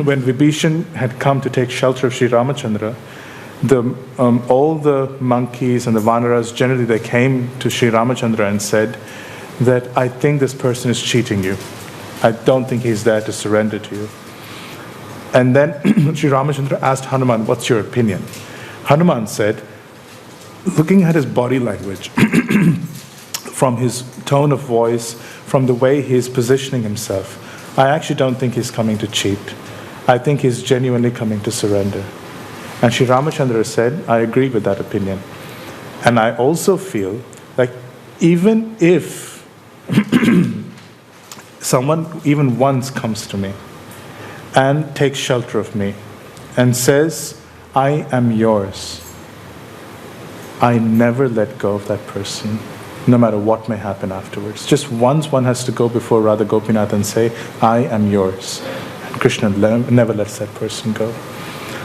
when Vibhishan had come to take shelter of Sri Ramachandra. All the monkeys and the Vanaras, generally they came to Sri Ramachandra and said that, I think this person is cheating you. I don't think he's there to surrender to you. And then Sri Ramachandra asked Hanuman, what's your opinion? Hanuman said, looking at his body language, from his tone of voice, from the way he's positioning himself, I actually don't think he's coming to cheat. I think he's genuinely coming to surrender. And Sri Ramachandra said, I agree with that opinion. And I also feel like even if someone even once comes to me and takes shelter of me and says, I am yours, I never let go of that person, no matter what may happen afterwards. Just once one has to go before Radha Gopinath and say, I am yours. And Krishna never lets that person go.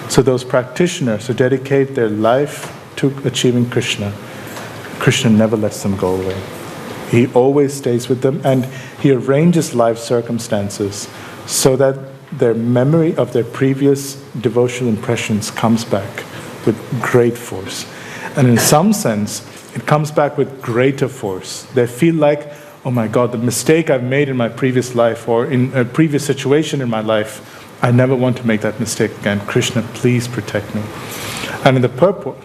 So those practitioners who dedicate their life to achieving Krishna, Krishna never lets them go away. He always stays with them, and he arranges life circumstances so that their memory of their previous devotional impressions comes back with great force. And in some sense, it comes back with greater force. They feel like, oh my God, the mistake I've made in my previous life or in a previous situation in my life, I never want to make that mistake again. Krishna, please protect me. And in the purport,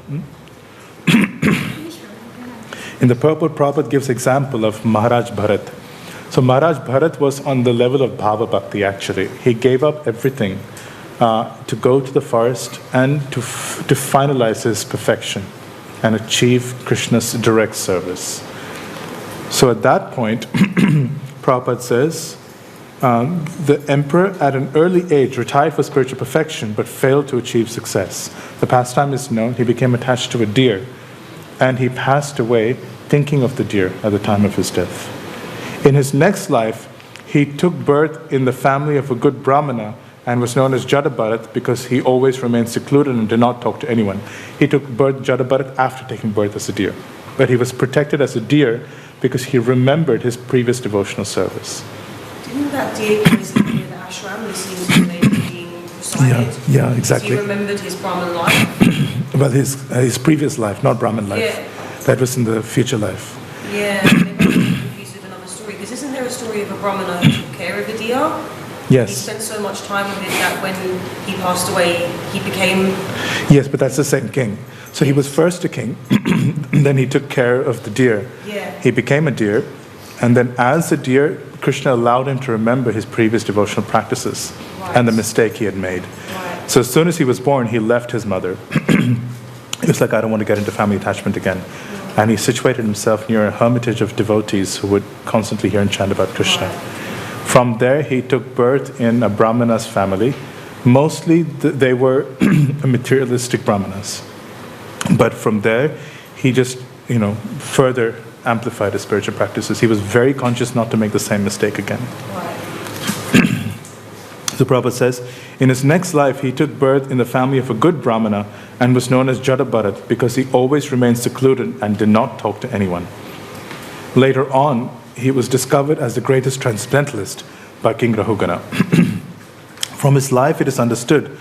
Prabhupada gives example of Maharaj Bharat. So Maharaj Bharat was on the level of Bhava Bhakti actually. He gave up everything to go to the forest and to finalize his perfection and achieve Krishna's direct service. So at that point, Prabhupada says, the emperor at an early age retired for spiritual perfection but failed to achieve success. The pastime is known. He became attached to a deer and he passed away thinking of the deer at the time of his death. In his next life, he took birth in the family of a good Brahmana and was known as Jadabharat because he always remained secluded and did not talk to anyone. He took birth Jadabharat after taking birth as a deer. But he was protected as a deer because he remembered his previous devotional service. Didn't that deer present in the ashram listening to the lady being recited? Yeah, exactly. So he remembered his Brahman life? Well, his previous life, not Brahman life. Yeah. That was in the future life. Yeah, maybe I'm confused with another story. Because isn't there a story of a Brahmana who took care of a deer? Yes. He spent so much time with it that when he passed away, he became... Yes, but that's the same king. So he was first a king, then he took care of the deer. Yeah. He became a deer, and then as a deer, Krishna allowed him to remember his previous devotional practices and the mistake he had made. Right. So as soon as he was born, he left his mother. He was like, I don't want to get into family attachment again. And he situated himself near a hermitage of devotees who would constantly hear and chant about Krishna. From there, he took birth in a Brahmana's family. Mostly, they were materialistic Brahmanas. But from there, he just, further amplified his spiritual practices. He was very conscious not to make the same mistake again. So Prabhupada says, in his next life, he took birth in the family of a good Brahmana and was known as Jadabharat because he always remained secluded and did not talk to anyone. Later on, he was discovered as the greatest transcendentalist by King Rahugana. From his life, it is understood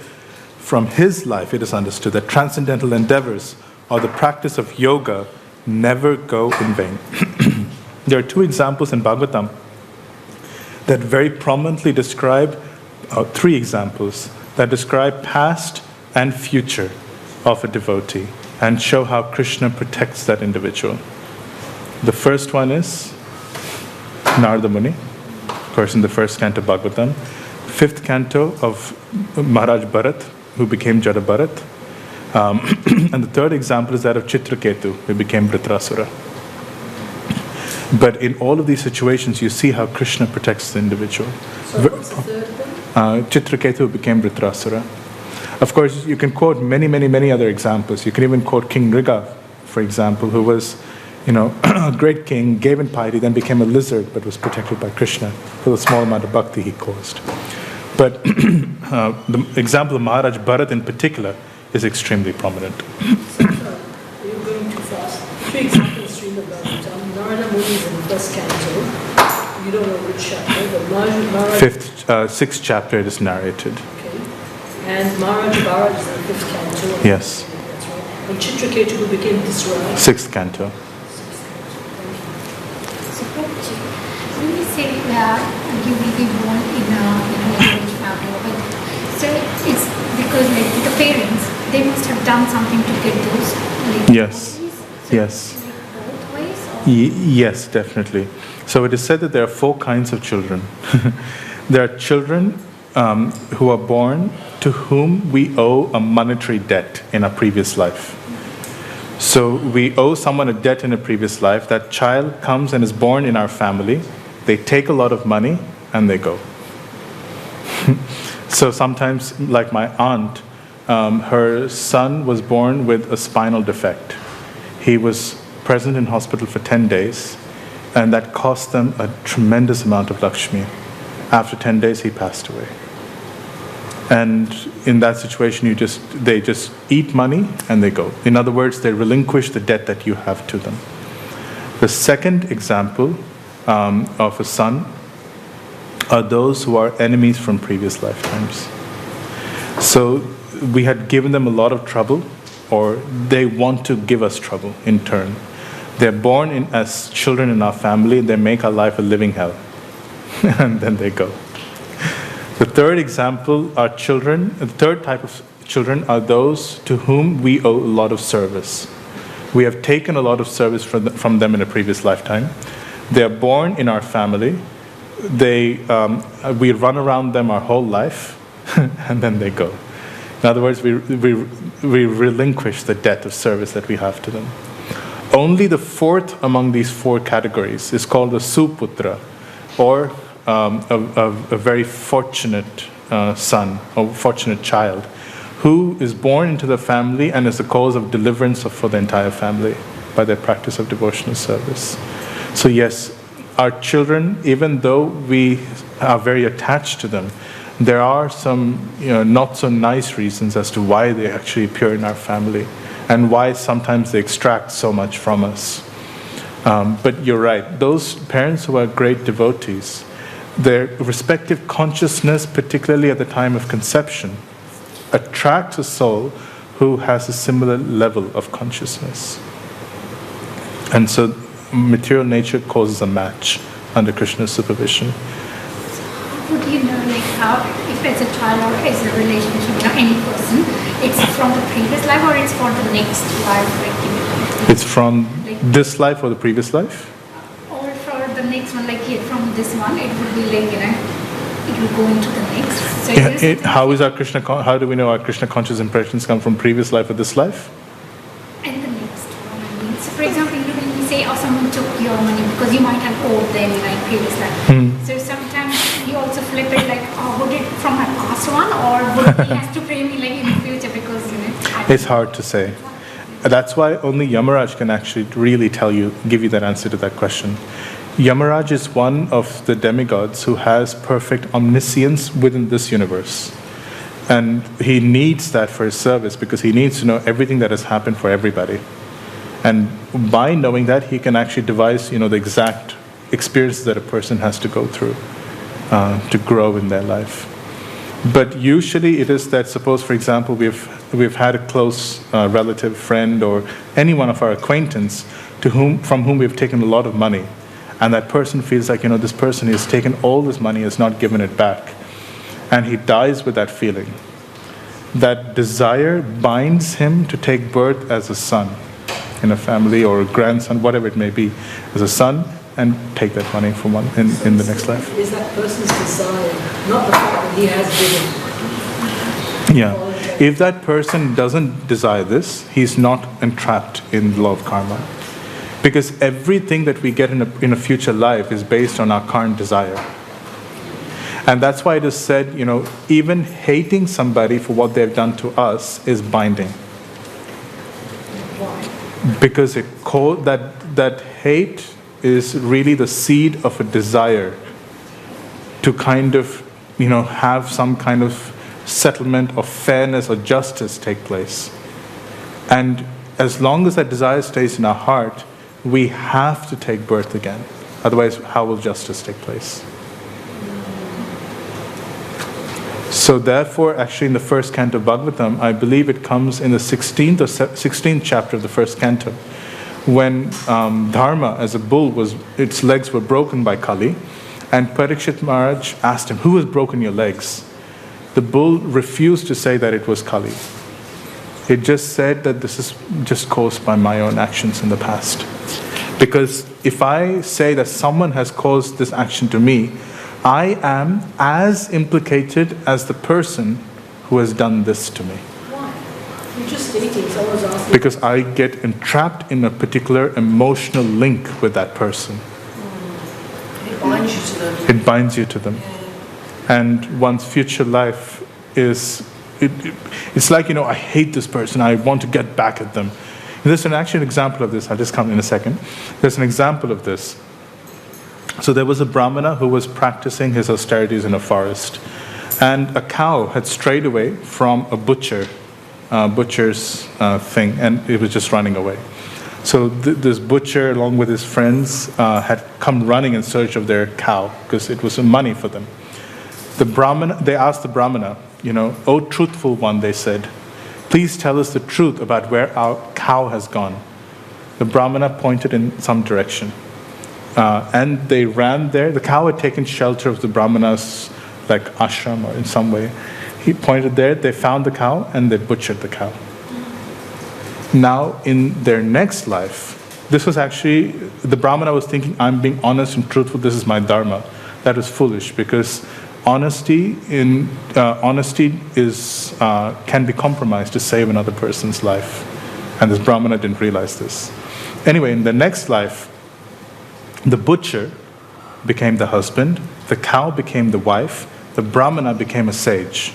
that transcendental endeavors or the practice of yoga never go in vain. There are two examples in Bhagavatam that very prominently describe, three examples that describe past and future of a devotee and show how Krishna protects that individual. The first one is Narada Muni, of course in the first canto of Bhagavatam, fifth canto of Maharaj Bharat, who became Jadabharat, and the third example is that of Chitraketu, who became Vritrasura. But in all of these situations, you see how Krishna protects the individual. So what's the third one? Chitraketu, who became Vritrasura. Of course, you can quote many, many, many other examples. You can even quote King Riga, for example, who was a great king, gave in piety, then became a lizard, but was protected by Krishna for the small amount of bhakti he caused. But the example of Maharaj Bharat in particular is extremely prominent. You're going too fast. Three examples, Srimad Bhagavatam. Narada Muni is in the first canto. You don't know which chapter, but Maharaj... Sixth chapter it is narrated. Okay. And Maharaj Bharat is in the fifth canto. Yes. That's right. And Chitraketu, who became Viswara. Sixth canto. When you say you will be born in a rich family, but so it's because the parents, they must have done something to get those Yes. Yes. both ways? Or? Yes, definitely. So it is said that there are four kinds of children. There are children who are born to whom we owe a monetary debt in a previous life. So we owe someone a debt in a previous life. That child comes and is born in our family. They take a lot of money and they go. So sometimes, like my aunt, her son was born with a spinal defect. He was present in hospital for 10 days, and that cost them a tremendous amount of Lakshmi. After 10 days, he passed away. And in that situation, they just eat money and they go. In other words, they relinquish the debt that you have to them. The second example of a son are those who are enemies from previous lifetimes. So we had given them a lot of trouble, or they want to give us trouble in turn. They're born as children in our family, they make our life a living hell. And then they go. The third example are children, the third type of children are those to whom we owe a lot of service. We have taken a lot of service from them in a previous lifetime. They are born in our family. We run around them our whole life, and then they go. In other words, we relinquish the debt of service that we have to them. Only the fourth among these four categories is called a suputra, or a very fortunate son, or fortunate child, who is born into the family and is the cause of deliverance for the entire family by their practice of devotional service. So yes, our children, even though we are very attached to them, there are some not so nice reasons as to why they actually appear in our family and why sometimes they extract so much from us. But you're right, those parents who are great devotees, their respective consciousness, particularly at the time of conception, attracts a soul who has a similar level of consciousness. And so material nature causes a match under Krishna's supervision. How would you know, how, if it's a child or it's a relationship, any person, it's from the previous life or it's for the next life? It's from this life or the previous life? Or for the next one, from this one, it would be it will go into the next. So how do we know our Krishna conscious impressions come from previous life or this life? And the next one. So for example, when you say, someone took your money because you might have owed them previous life. So sometimes you also flip it would it from my past one, or would he has to pay me in the future because it's hard to say. That's why only Yamaraj can actually really give you that answer to that question. Yamaraj is one of the demigods who has perfect omniscience within this universe. And he needs that for his service because he needs to know everything that has happened for everybody. And by knowing that, he can actually devise the exact experiences that a person has to go through to grow in their life. But usually it is that, suppose for example we've had a close relative, friend, or any one of our acquaintance from whom we've taken a lot of money. And that person feels like, this person has taken all this money, has not given it back. And he dies with that feeling. That desire binds him to take birth as a son in a family, or a grandson, whatever it may be, as a son, and take that money from one in the next life. Is that person's desire, not the fact that he has given? Yeah. If that person doesn't desire this, he's not entrapped in the law of karma. Because everything that we get in a future life is based on our current desire. And that's why it is said, even hating somebody for what they've done to us is binding. Why? Because that hate is really the seed of a desire to have some kind of settlement of fairness or justice take place. And as long as that desire stays in our heart, we have to take birth again. Otherwise, how will justice take place? So therefore, actually in the first canto of Bhagavatam, I believe it comes in the 16th chapter of the first canto, when Dharma, as a bull, its legs were broken by Kali, and Parikshit Maharaj asked him, "Who has broken your legs?" The bull refused to say that it was Kali. It just said that this is just caused by my own actions in the past. Because if I say that someone has caused this action to me, I am as implicated as the person who has done this to me. Why? You're just stating, someone's asking. Because I get entrapped in a particular emotional link with that person. It binds you to them. It binds you to them. And one's future life is... It's like, I hate this person, I want to get back at them. And there's an example of this, I'll just come in a second. There's an example of this. So there was a Brahmana who was practicing his austerities in a forest. And a cow had strayed away from a butcher's thing, and it was just running away. So this butcher, along with his friends, had come running in search of their cow because it was some money for them. They asked the Brahmana, "O truthful one," they said, "please tell us the truth about where our cow has gone." The Brahmana pointed in some direction. And they ran there. The cow had taken shelter of the Brahmana's ashram or in some way. He pointed there, they found the cow, and they butchered the cow. Now, in their next life, this was actually, the Brahmana was thinking, I'm being honest and truthful, this is my dharma. That was foolish, because honesty can be compromised to save another person's life. And this Brahmana didn't realize this. Anyway, in the next life, the butcher became the husband, the cow became the wife, the Brahmana became a sage.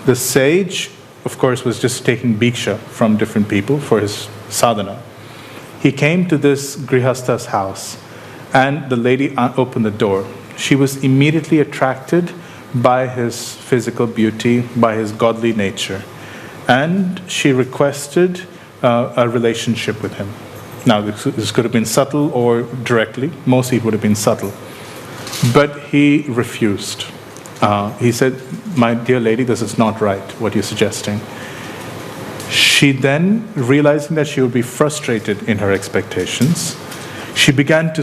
The sage, of course, was just taking bhiksha from different people for his sadhana. He came to this grihasta's house, and the lady opened the door. She was immediately attracted by his physical beauty, by his godly nature, and she requested a relationship with him. Now, this could have been subtle or directly. Mostly it would have been subtle. But he refused. He said, "My dear lady, this is not right, what you're suggesting." She then, realizing that she would be frustrated in her expectations, she began to,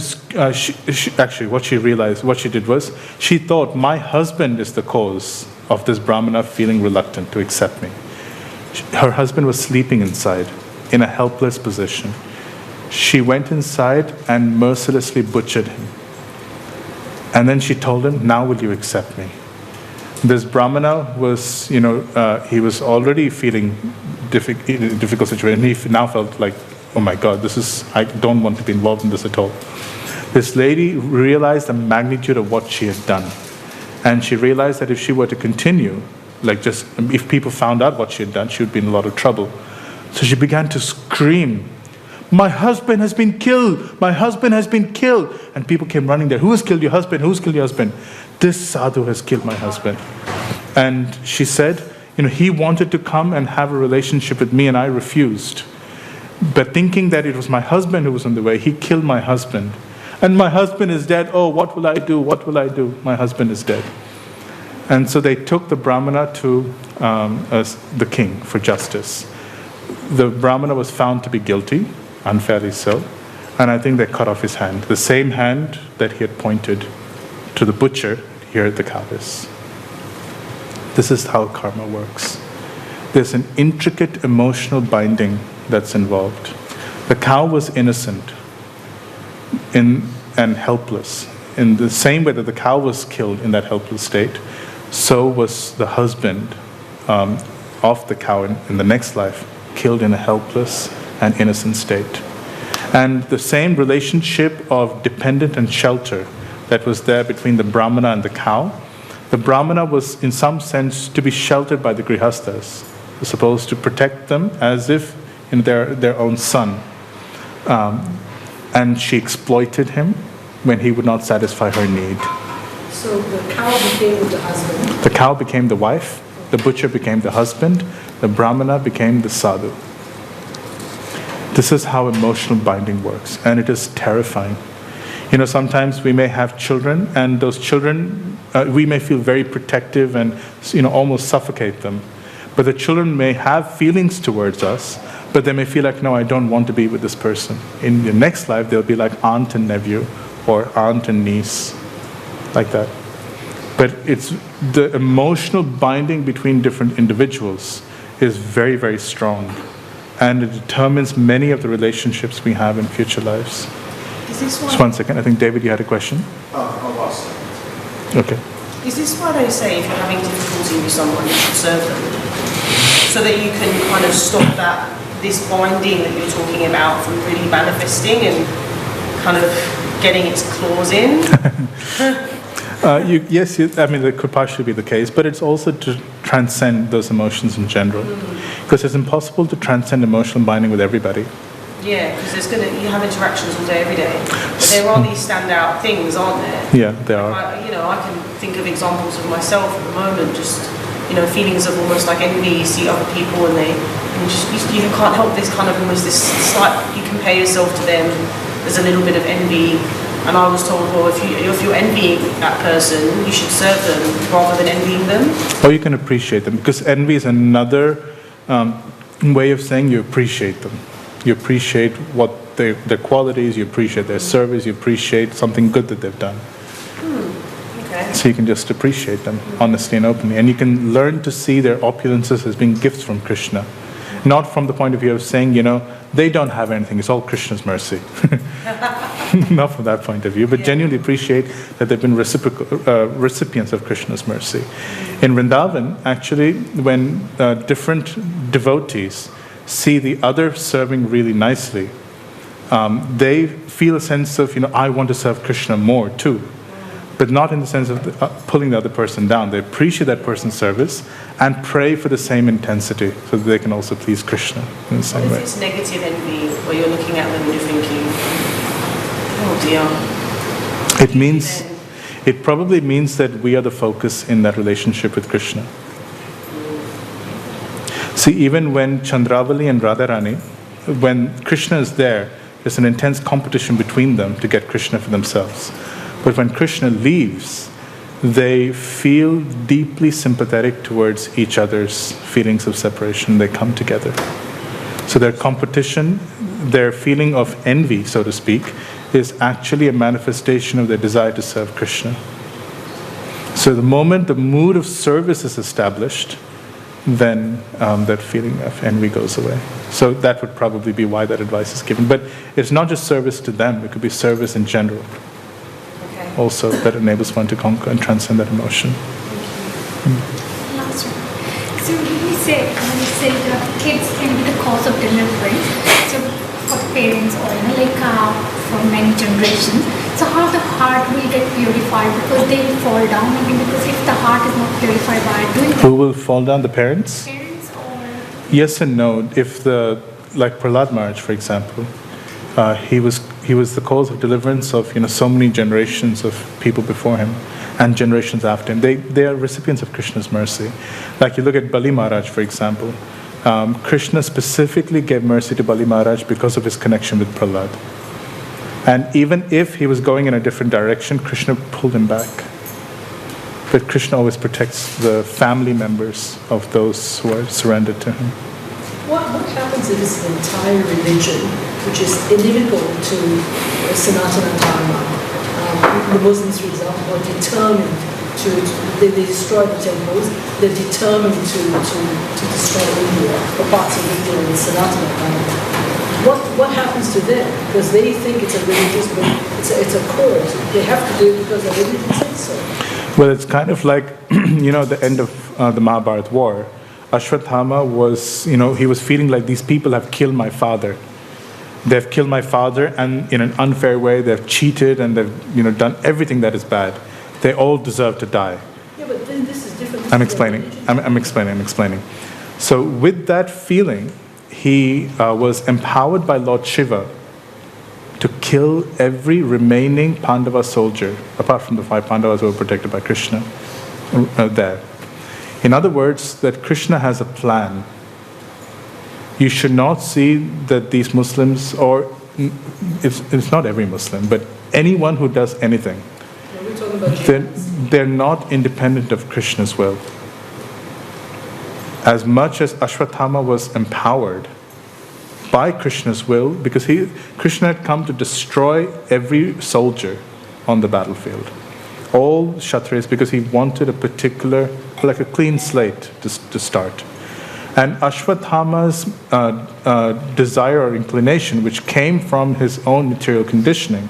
actually what she realized, what she did was, she thought, my husband is the cause of this Brahmana feeling reluctant to accept me. Her husband was sleeping inside, in a helpless position. She went inside and mercilessly butchered him. And then she told him, "Now will you accept me?" This Brahmana was, he was already feeling difficult situation. He now felt like, oh my God, I don't want to be involved in this at all. This lady realized the magnitude of what she had done. And she realized that if she were to continue, if people found out what she had done, she would be in a lot of trouble. So she began to scream, "My husband has been killed! My husband has been killed!" And people came running there. "Who has killed your husband? Who's killed your husband?" "This sadhu has killed my husband." And she said, he wanted to come and have a relationship with me and I refused. But thinking that it was my husband who was on the way, he killed my husband. And my husband is dead. Oh, what will I do? What will I do? My husband is dead. And so they took the Brahmana to the king for justice. The Brahmana was found to be guilty, unfairly so, and I think they cut off his hand. The same hand that he had pointed to the butcher here at the Kavis. This is how karma works. There's an intricate emotional binding that's involved. The cow was innocent and helpless. In the same way that the cow was killed in that helpless state, so was the husband of the cow in the next life, killed in a helpless and innocent state. And the same relationship of dependent and shelter that was there between the Brahmana and the cow, the Brahmana was in some sense to be sheltered by the Grihastas, supposed to protect them as if their own son. And she exploited him when he would not satisfy her need. So the cow became the husband. The cow became the wife, the butcher became the husband, the Brahmana became the sadhu. This is how emotional binding works, and it is terrifying. Sometimes we may have children, and those children, we may feel very protective and almost suffocate them. But the children may have feelings towards us, but they may feel like, no, I don't want to be with this person. In the next life, they'll be like aunt and nephew, or aunt and niece, like that. But it's the emotional binding between different individuals is very, very strong. And it determines many of the relationships we have in future lives. Just one second. I think, David, you had a question? I'll ask. Okay. Is this why they say if you're having difficulty with someone, you should serve them? So that you can kind of stop this binding that you're talking about from really manifesting and kind of getting its claws in? Yes, that could partially be the case, but it's also to transcend those emotions in general. Because it's impossible to transcend emotional binding with everybody. Yeah, because you have interactions all day, every day. But there are these standout things, aren't there? Yeah, there are. I can think of examples of myself at the moment, just, feelings of almost like envy. You see other people and you can't help this kind of almost this slight, you compare yourself to them, there's a little bit of envy. And I was told, well, if you're envying that person, you should serve them rather than envying them. Or you can appreciate them, because envy is another way of saying you appreciate them. You appreciate what their qualities, you appreciate their service, you appreciate something good that they've done. Okay. So you can just appreciate them honestly and openly. And you can learn to see their opulences as being gifts from Krishna. Not from the point of view of saying, they don't have anything, it's all Krishna's mercy. Not from that point of view, but genuinely appreciate that they've been recipients of Krishna's mercy. In Vrindavan, actually, when different devotees see the other serving really nicely, they feel a sense of, I want to serve Krishna more too. But not in the sense of pulling the other person down. They appreciate that person's service and pray for the same intensity so that they can also please Krishna in the same way. Is this negative envy where you're looking at them and you're thinking, oh dear? It probably means that we are the focus in that relationship with Krishna. See, even when Chandravali and Radharani, when Krishna is there, there's an intense competition between them to get Krishna for themselves. But when Krishna leaves, they feel deeply sympathetic towards each other's feelings of separation. They come together. So their competition, their feeling of envy, so to speak, is actually a manifestation of their desire to serve Krishna. So the moment the mood of service is established, then that feeling of envy goes away. So that would probably be why that advice is given. But it's not just service to them, it could be service in general. Also, that enables one to conquer and transcend that emotion. Last one. So when you say that kids can be the cause of deliverance, so for the parents or for many generations, so how the heart will get purified, because they will fall down again, because if the heart is not purified by doing that. Who will fall down? The parents? Parents or? Yes and no. If like Prahlad Maharaj, for example, he was the cause of deliverance of so many generations of people before him and generations after him. They are recipients of Krishna's mercy. Like you look at Bali Maharaj, for example. Krishna specifically gave mercy to Bali Maharaj because of his connection with Prahlad. And even if he was going in a different direction, Krishna pulled him back. But Krishna always protects the family members of those who are surrendered to him. What happens if it's an entire religion which is inimical to Sanatana Dharma? The Muslims, for example, are determined they destroy the temples, they're determined to destroy India, or parts of India and Sanatana Dharma. What happens to them? Because they think it's a religious, but it's a cause. They have to do it because the religion says so. Well, it's kind of like, the end of the Mahabharata war. Ashwatthama was, he was feeling like these people have killed my father. They've killed my father, and in an unfair way, they've cheated and they've, done everything that is bad. They all deserve to die. Yeah, but then this is different. I'm explaining. So with that feeling, he was empowered by Lord Shiva to kill every remaining Pandava soldier, apart from the 5 Pandavas who were protected by Krishna there. In other words, that Krishna has a plan. You should not see that these Muslims, or it's not every Muslim, but anyone who does anything, they're not independent of Krishna's will. As much as Ashwatthama was empowered by Krishna's will, because Krishna had come to destroy every soldier on the battlefield. All Kshatriyas, because he wanted a particular, like a clean slate to start. And Ashwatthama's desire or inclination, which came from his own material conditioning,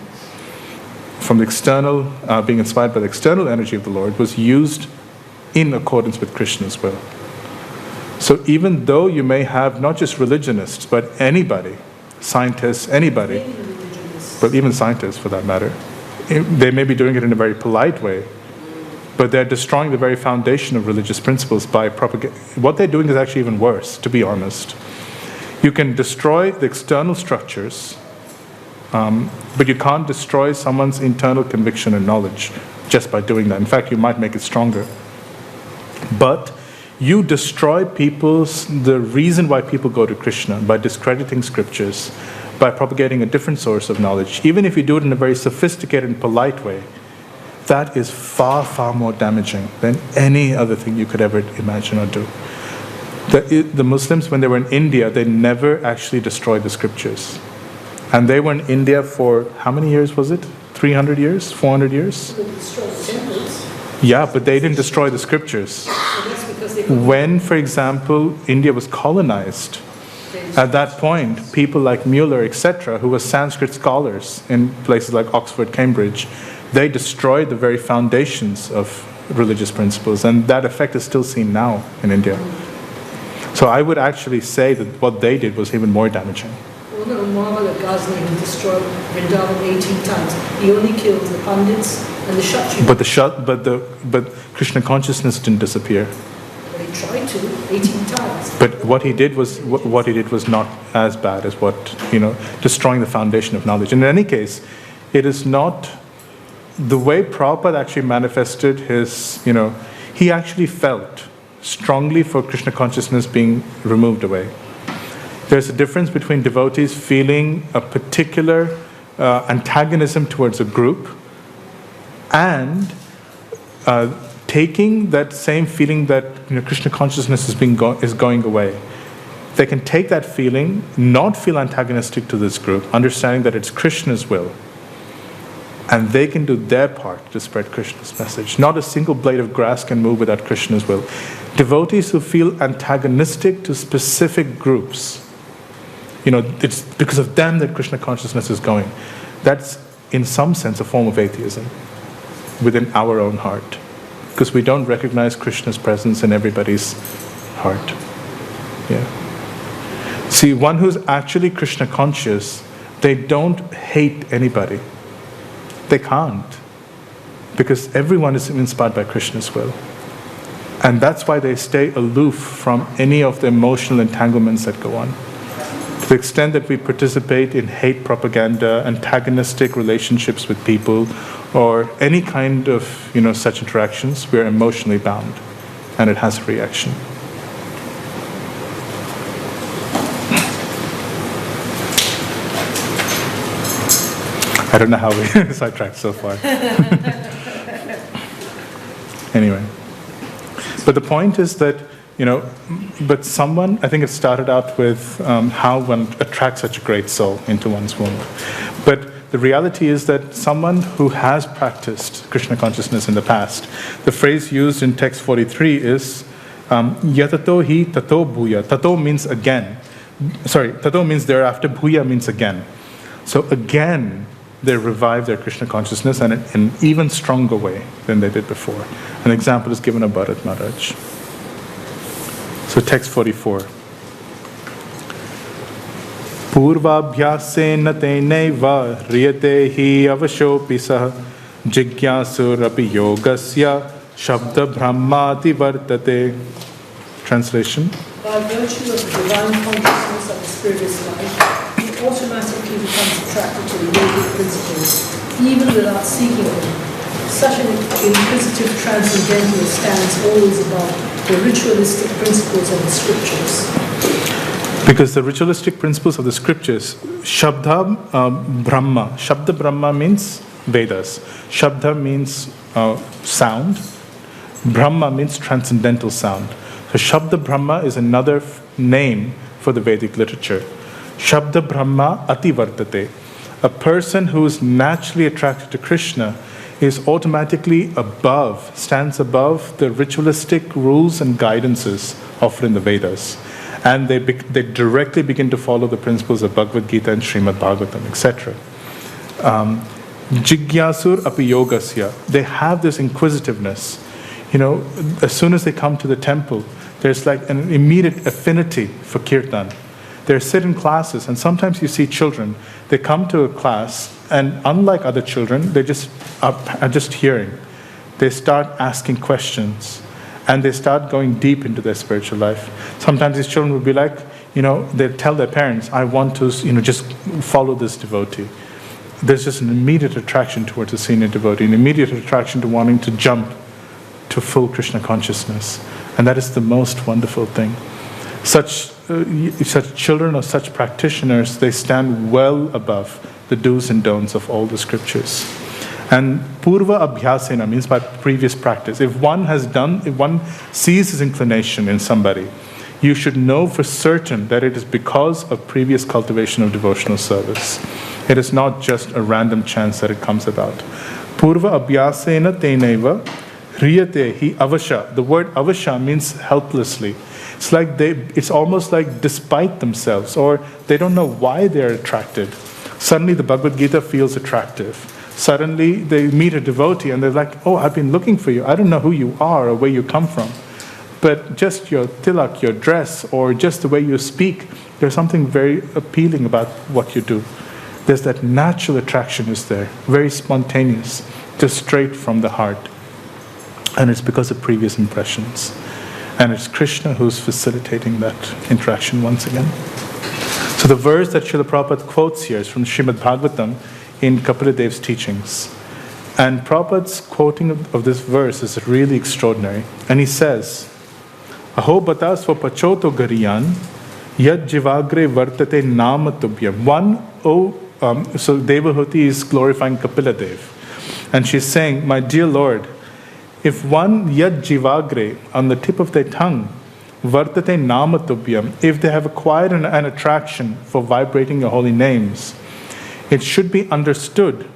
from the external, being inspired by the external energy of the Lord, was used in accordance with Krishna's will. So even though you may have not just religionists, but anybody, scientists, anybody, but even scientists for that matter, they may be doing it in a very polite way, but they're destroying the very foundation of religious principles by propagating. What they're doing is actually even worse, to be honest. You can destroy the external structures, but you can't destroy someone's internal conviction and knowledge just by doing that. In fact, you might make it stronger. But you destroy the reason why people go to Krishna by discrediting scriptures, by propagating a different source of knowledge, even if you do it in a very sophisticated and polite way, that is far, far more damaging than any other thing you could ever imagine or do. The Muslims, when they were in India, they never actually destroyed the scriptures. And they were in India for, how many years was it? 300 years? 400 years? They destroyed the temples. Yeah, but they didn't destroy the scriptures. That's because they When, for example, India was colonized, at that point, people like Mueller, etc., who were Sanskrit scholars in places like Oxford, Cambridge, they destroyed the very foundations of religious principles, and that effect is still seen now in India. So I would actually say that what they did was even more damaging. Well, no, Muhammad al-Ghazni, who destroyed Vrindavan 18 times. He only killed the Pandits and the Kshatriyas. But Krishna consciousness didn't disappear. But he tried to 18 times. But what he did was not as bad as destroying the foundation of knowledge. In any case, it is not the way Prabhupada actually manifested his, he actually felt strongly for Krishna consciousness being removed away. There's a difference between devotees feeling a particular antagonism towards a group and taking that same feeling that Krishna consciousness is going away. They can take that feeling, not feel antagonistic to this group, understanding that it's Krishna's will, and they can do their part to spread Krishna's message. Not a single blade of grass can move without Krishna's will. Devotees who feel antagonistic to specific groups, it's because of them that Krishna consciousness is going. That's, in some sense, a form of atheism within our own heart, because we don't recognize Krishna's presence in everybody's heart. Yeah. See, one who's actually Krishna conscious, they don't hate anybody. They can't, because everyone is inspired by Krishna's will. And that's why they stay aloof from any of the emotional entanglements that go on. To the extent that we participate in hate propaganda, antagonistic relationships with people, or any kind of such interactions, we are emotionally bound, and it has a reaction. I don't know how we sidetracked so far. Anyway. But the point is that, but someone, I think it started out with how one attracts such a great soul into one's womb. But the reality is that someone who has practiced Krishna consciousness in the past, the phrase used in text 43 is, yatato hi tato bhuya. Tato means again. Tato means thereafter, bhuya means again. So again, they revive their Krishna consciousness in an even stronger way than they did before. An example is given of Bharat Maharaj. So text 44. Purvabhyasena teneva riyate hi avashopi sah jigyasurapi yogasya shabda brahmati vartate. Translation. By virtue of the divine consciousness of the spiritual life, he automatically becomes attracted to the yogic principles, even without seeking them. Such an inquisitive transcendentalist stands always above the ritualistic principles of the scriptures. Because the ritualistic principles of the scriptures, Shabda Brahma. Shabda Brahma means Vedas. Shabda means sound. Brahma means transcendental sound. So Shabda Brahma is another name for the Vedic literature. Shabda Brahma ati vartate. A person who is naturally attracted to Krishna is automatically stands above the ritualistic rules and guidances offered in the Vedas. And they directly begin to follow the principles of Bhagavad Gita and Srimad Bhagavatam, etc. Jigyasur api yogasya. They have this inquisitiveness. As soon as they come to the temple, there's like an immediate affinity for kirtan. They sit in classes, and sometimes you see children, they come to a class, and unlike other children, they just are just hearing. They start asking questions, and they start going deep into their spiritual life. Sometimes these children will be like, they tell their parents, I want to, just follow this devotee. There's just an immediate attraction towards a senior devotee, an immediate attraction to wanting to jump to full Krishna consciousness. And that is the most wonderful thing. Such children or such practitioners, they stand well above the do's and don'ts of all the scriptures. And purva abhyasena means by previous practice. If one sees his inclination in somebody, you should know for certain that it is because of previous cultivation of devotional service. It is not just a random chance that it comes about. Purva abhyasena teneva hriyate hi avasha. The word avasha means helplessly. It's almost like despite themselves, or they don't know why they're attracted. Suddenly the Bhagavad Gita feels attractive. Suddenly they meet a devotee and they're like, oh, I've been looking for you. I don't know who you are or where you come from. But just your tilak, your dress, or just the way you speak, there's something very appealing about what you do. There's that natural attraction is there, very spontaneous, just straight from the heart. And it's because of previous impressions. And it's Krishna who's facilitating that interaction once again. So the verse that Srila Prabhupada quotes here is from Srimad Bhagavatam in Kapila Dev's teachings. And Prabhupada's quoting of this verse is really extraordinary. And he says, Aho bata swapachoto gariyan yad jivagre vartate nama tubhyam. So Devahuti is glorifying Kapila Dev. And she's saying, my dear Lord, if one yad jivagre, on the tip of their tongue, vartate nama tubhyam, if they have acquired an attraction for vibrating your holy names, it should be understood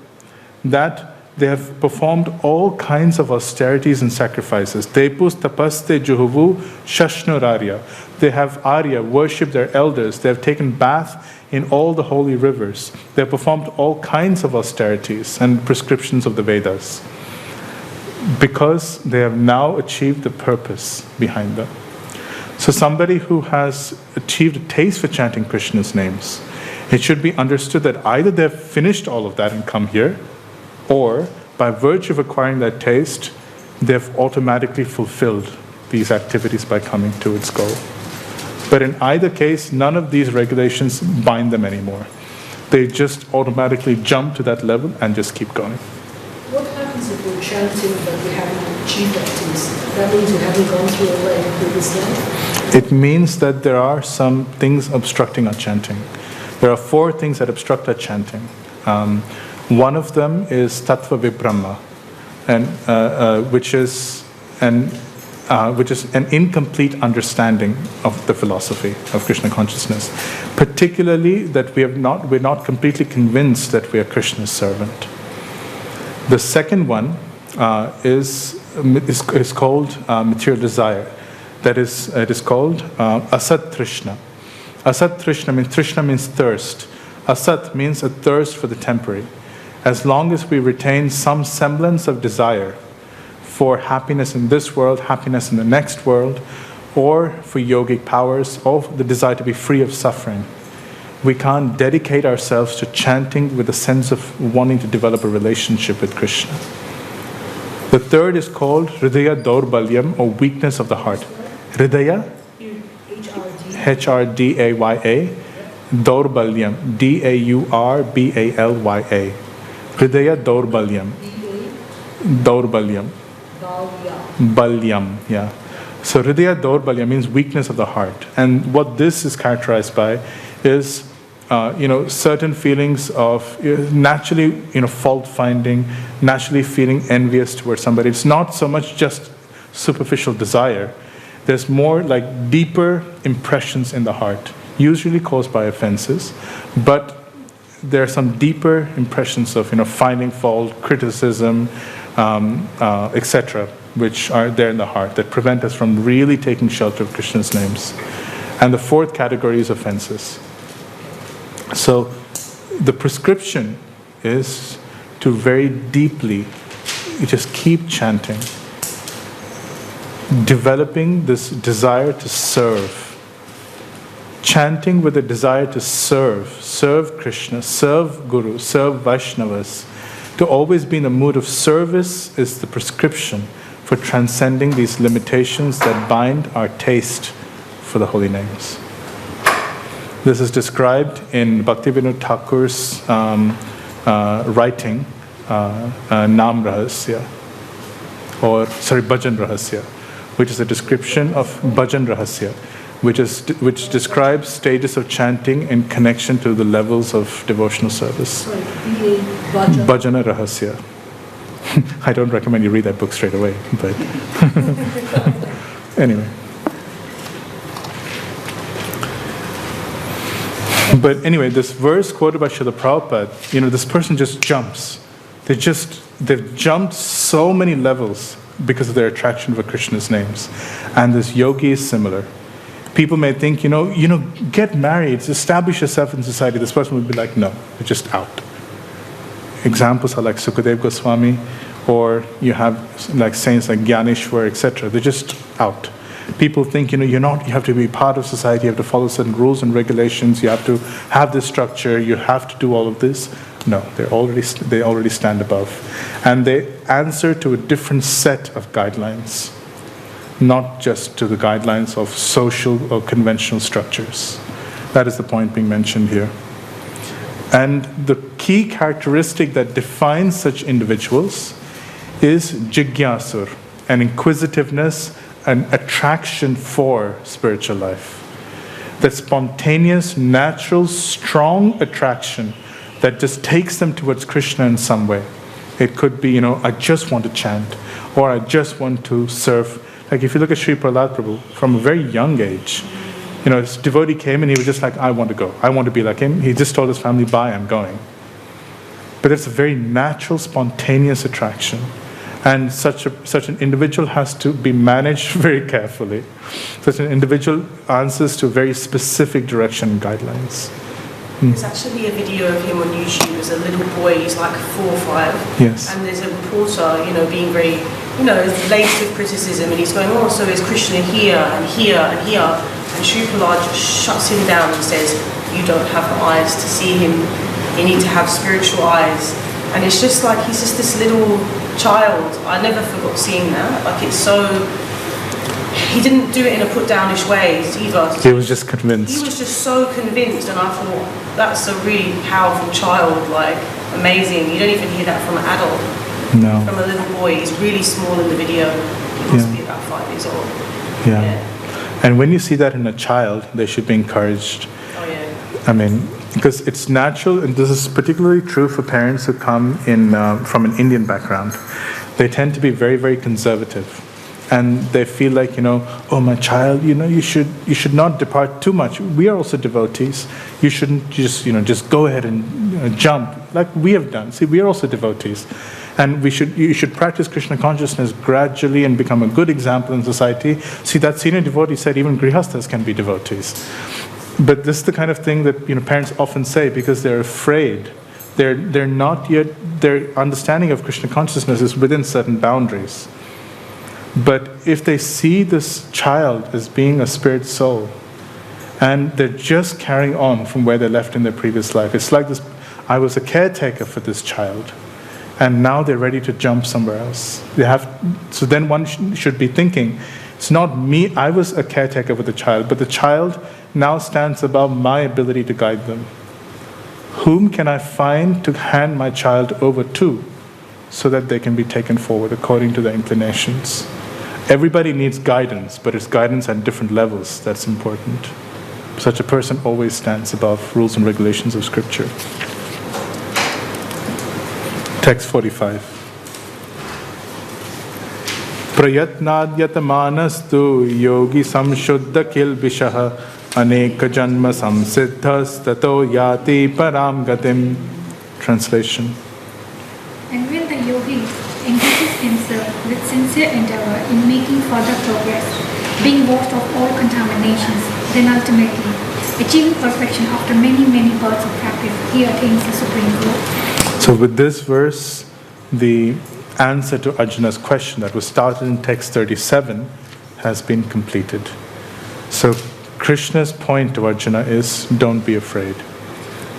that they have performed all kinds of austerities and sacrifices. Tepus tapaste juhuvu shashnurarya. They have arya, worshipped their elders. They have taken bath in all the holy rivers. They have performed all kinds of austerities and prescriptions of the Vedas, because they have now achieved the purpose behind them. So somebody who has achieved a taste for chanting Krishna's names, it should be understood that either they've finished all of that and come here, or by virtue of acquiring that taste, they've automatically fulfilled these activities by coming to its goal. But in either case, none of these regulations bind them anymore. They just automatically jump to that level and just keep going. What happens if we're chanting but we haven't achieved that taste? That means we haven't gone through all that in previous life? It means that there are some things obstructing our chanting. There are 4 things that obstruct our chanting. One of them is tattva vibrahma, and which is an incomplete understanding of the philosophy of Krishna consciousness. Particularly that we're not completely convinced that we are Krishna's servant. The second one is called material desire. That is, it is called asat trishna. Asat trishna means thirst. Asat means a thirst for the temporary. As long as we retain some semblance of desire for happiness in this world, happiness in the next world, or for yogic powers, or the desire to be free of suffering, we can't dedicate ourselves to chanting with a sense of wanting to develop a relationship with Krishna. The third is called Hridaya Daurbalyam, or weakness of the heart. Hridaya, H-R-D-A-Y-A, Daurbalyam, D-A-U-R-B-A-L-Y-A. Hridaya Daurbalyam. Daurbalyam. Balyam, yeah. So Hridaya Daurbalyam means weakness of the heart. And what this is characterized by is certain feelings of naturally fault finding, naturally feeling envious towards somebody. It's not so much just superficial desire. There's more like deeper impressions in the heart, usually caused by offenses, but there are some deeper impressions of finding fault, criticism, etc., which are there in the heart that prevent us from really taking shelter of Krishna's names. And the fourth category is offenses. So the prescription is to very deeply just keep chanting, developing this desire to serve. Chanting with a desire to serve Krishna, serve Guru, serve Vaishnavas. To always be in a mood of service is the prescription for transcending these limitations that bind our taste for the holy names. This is described in Bhaktivinoda Thakur's writing, Nam Rahasya, Bhajan Rahasya, which is a description of Bhajan Rahasya, which describes stages of chanting in connection to the levels of devotional service. Sorry, B-A, Bhajana Rahasya. I don't recommend you read that book straight away, but anyway. But anyway, this verse quoted by Srila Prabhupada, this person just jumps. They've jumped so many levels because of their attraction for Krishna's names. And this yogi is similar. People may think, get married, establish yourself in society. This person would be like, no, you're just out. Examples are like Sukadev Goswami, or you have like saints like Gyaneshwar, etc. They're just out. People think, you have to be part of society, you have to follow certain rules and regulations, you have to have this structure, you have to do all of this. No, they already stand above. And they answer to a different set of guidelines, not just to the guidelines of social or conventional structures. That is the point being mentioned here. And the key characteristic that defines such individuals is jigyasur, an inquisitiveness, an attraction for spiritual life. That spontaneous, natural, strong attraction that just takes them towards Krishna in some way. It could be, I just want to chant, or I just want to serve. Like if you look at Sri Prahlad Prabhu, from a very young age, his devotee came and he was just like, I want to go. I want to be like him. He just told his family, bye, I'm going. But it's a very natural, spontaneous attraction. And such an individual has to be managed very carefully. Such an individual answers to very specific direction and guidelines. There's actually a video of him on YouTube as a little boy, he's like 4 or 5. Yes. And there's a reporter, being very, laced with criticism, and he's going, so is Krishna here and here and here? And Sri Prahlad just shuts him down and says, you don't have the eyes to see him, you need to have spiritual eyes. And it's just like, he's just this little child. I never forgot seeing that. Like, it's so... He didn't do it in a put-downish way either. He was just convinced. He was just so convinced, and I thought, that's a really powerful child, like, amazing. You don't even hear that from an adult. No. From a little boy. He's really small in the video. He must be about 5 years old. Yeah. And when you see that in a child, they should be encouraged. Oh, yeah. Because it's natural, and this is particularly true for parents who come in from an Indian background. They tend to be very, very conservative. And they feel like, oh, my child, you should not depart too much. We are also devotees. You shouldn't just go ahead and jump like we have done. See, we are also devotees. And you should practice Krishna consciousness gradually and become a good example in society. See, that senior devotee said even grihasthas can be devotees. But this is the kind of thing that parents often say because they're afraid. They're not yet, their understanding of Krishna consciousness is within certain boundaries. But if they see this child as being a spirit soul, and they're just carrying on from where they left in their previous life, it's like this, I was a caretaker for this child, and now they're ready to jump somewhere else. So then one should be thinking, it's not me, I was a caretaker for the child, but the child now stands above my ability to guide them. Whom can I find to hand my child over to so that they can be taken forward according to their inclinations? Everybody needs guidance, but it's guidance at different levels that's important. Such a person always stands above rules and regulations of Scripture. Text 45. Prayatnadyatmanastu yogi samshuddha kilbishaha aneka janma samsiddhas tato yati param gatim. Translation. And when the yogi engages himself with sincere endeavor in making further progress, being washed of all contaminations, then ultimately, achieving perfection after many, many births of practice, he attains the supreme goal. So with this verse, the answer to Arjuna's question that was started in text 37 has been completed. So Krishna's point to Arjuna is, don't be afraid.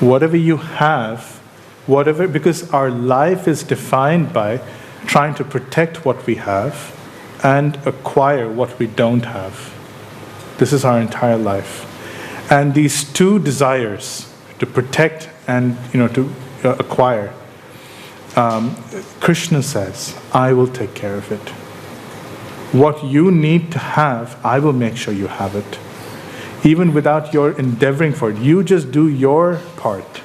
Whatever you have, because our life is defined by trying to protect what we have and acquire what we don't have. This is our entire life. And these two desires, to protect and to acquire, Krishna says, I will take care of it. What you need to have, I will make sure you have it. Even without your endeavoring for it, you just do your part.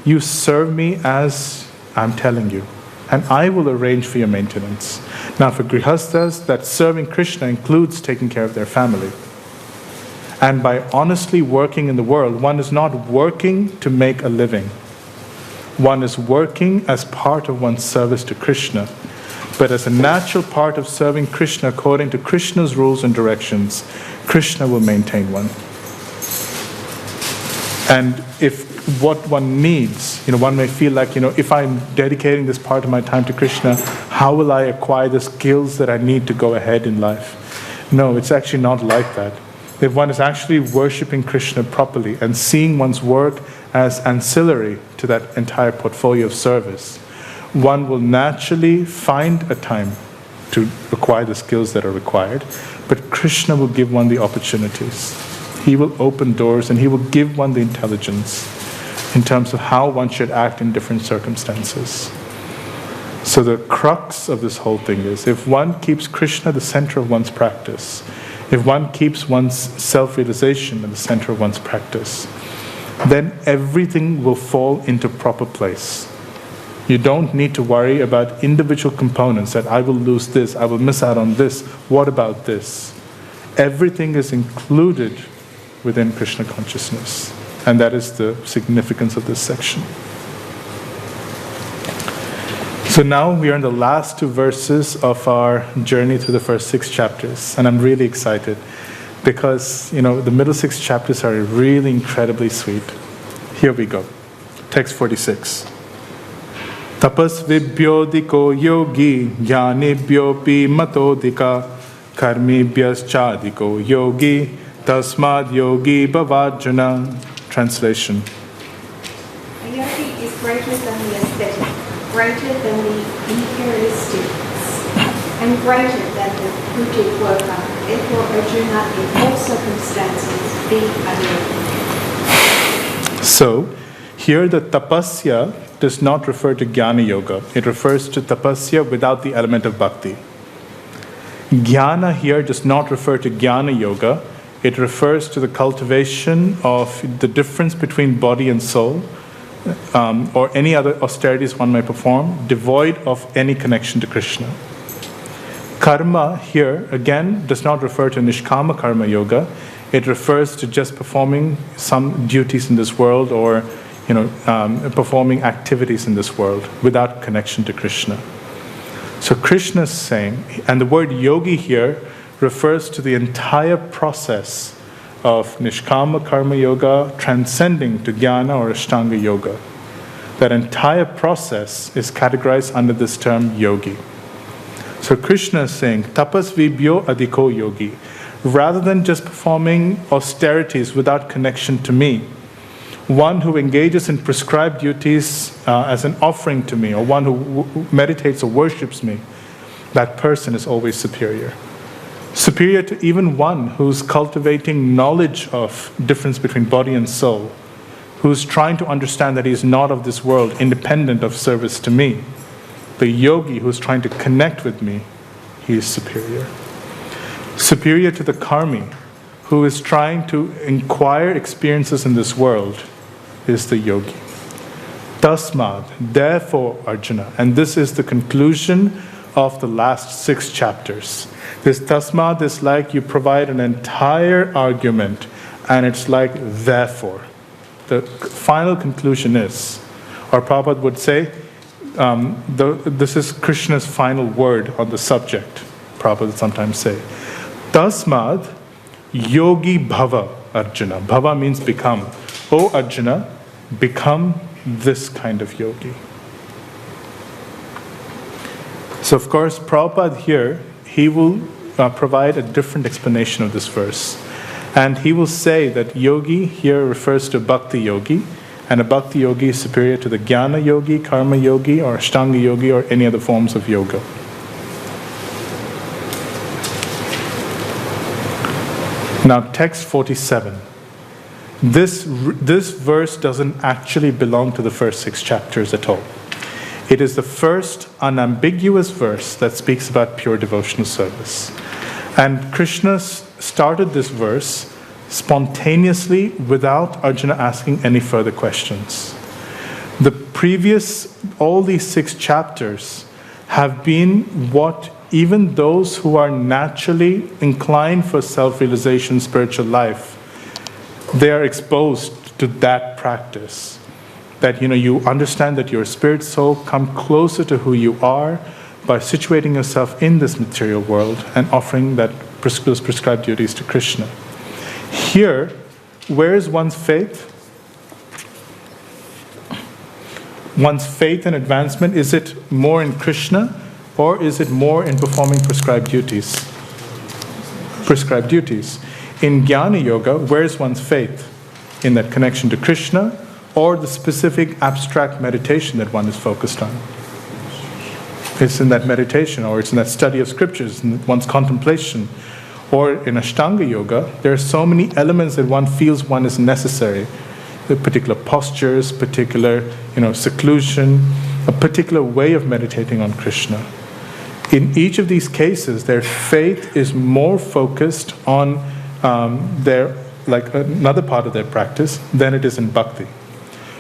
You serve me as I'm telling you, and I will arrange for your maintenance. Now for Grihasthas, that serving Krishna includes taking care of their family. And by honestly working in the world, one is not working to make a living. One is working as part of one's service to Krishna. But as a natural part of serving Krishna according to Krishna's rules and directions, Krishna will maintain one. And if what one needs, one may feel like, if I'm dedicating this part of my time to Krishna, how will I acquire the skills that I need to go ahead in life? No, it's actually not like that. If one is actually worshipping Krishna properly and seeing one's work as ancillary to that entire portfolio of service, one will naturally find a time to acquire the skills that are required, but Krishna will give one the opportunities. He will open doors and he will give one the intelligence in terms of how one should act in different circumstances. So the crux of this whole thing is, if one keeps Krishna the center of one's practice, if one keeps one's self-realization at the center of one's practice, then everything will fall into proper place. You don't need to worry about individual components, that I will lose this, I will miss out on this, what about this? Everything is included within Krishna consciousness. And that is the significance of this section. So now we are in the last 2 verses of our journey through the first 6 chapters. And I'm really excited because, the middle 6 chapters are really incredibly sweet. Here we go. Text 46. Tapasvibhyodiko yogi jnanebhyopi matodika karmibhyaschadiko yogi tasmad yogi bhavajana. Translation. A yogi is greater than the aesthetic, greater than the imperialistics, and greater than the putic worker. Therefore, Arjuna, in all circumstances, be a yogi. So, here the tapasya does not refer to jnana yoga. It refers to tapasya without the element of bhakti. Jnana here does not refer to jnana yoga. It refers to the cultivation of the difference between body and soul, or any other austerities one may perform, devoid of any connection to Krishna. Karma here, again, does not refer to nishkama karma yoga. It refers to just performing some duties in this world, or performing activities in this world without connection to Krishna. So Krishna is saying, and the word yogi here refers to the entire process of nishkama karma yoga transcending to jnana or ashtanga yoga. That entire process is categorized under this term yogi. So Krishna is saying, tapas vibhyo adhiko yogi. Rather than just performing austerities without connection to me, one who engages in prescribed duties as an offering to me, or one who meditates or worships me, that person is always superior. Superior to even one who's cultivating knowledge of difference between body and soul, who's trying to understand that he is not of this world, independent of service to me. The yogi who's trying to connect with me, he is superior. Superior to the karmi, who is trying to acquire experiences in this world, is the yogi. Tasmad, therefore, Arjuna, and this is the conclusion of the last 6 chapters. This tasmad is like you provide an entire argument, and it's like therefore. The final conclusion is, or Prabhupada would say, this is Krishna's final word on the subject, Prabhupada would sometimes say. Tasmad yogi bhava, Arjuna. Bhava means become. O Arjuna, become this kind of yogi. So of course, Prabhupada here, he will provide a different explanation of this verse. And he will say that yogi here refers to bhakti yogi, and a bhakti yogi is superior to the jnana yogi, karma yogi, or ashtanga yogi, or any other forms of yoga. Now, text 47. This verse doesn't actually belong to the first 6 chapters at all. It is the first unambiguous verse that speaks about pure devotional service. And Krishna started this verse spontaneously without Arjuna asking any further questions. The previous, all these 6 chapters have been what even those who are naturally inclined for self-realization, spiritual life, they are exposed to that practice. That, you understand that your spirit soul come closer to who you are by situating yourself in this material world and offering those prescribed duties to Krishna. Here, where is one's faith? One's faith and advancement, is it more in Krishna or is it more in performing prescribed duties? Prescribed duties. In Jnana Yoga, where is one's faith? In that connection to Krishna or the specific abstract meditation that one is focused on? It's in that meditation, or it's in that study of scriptures, in one's contemplation. Or in Ashtanga Yoga, there are so many elements that one feels one is necessary. The particular postures, particular seclusion, a particular way of meditating on Krishna. In each of these cases, their faith is more focused on another part of their practice than it is in bhakti.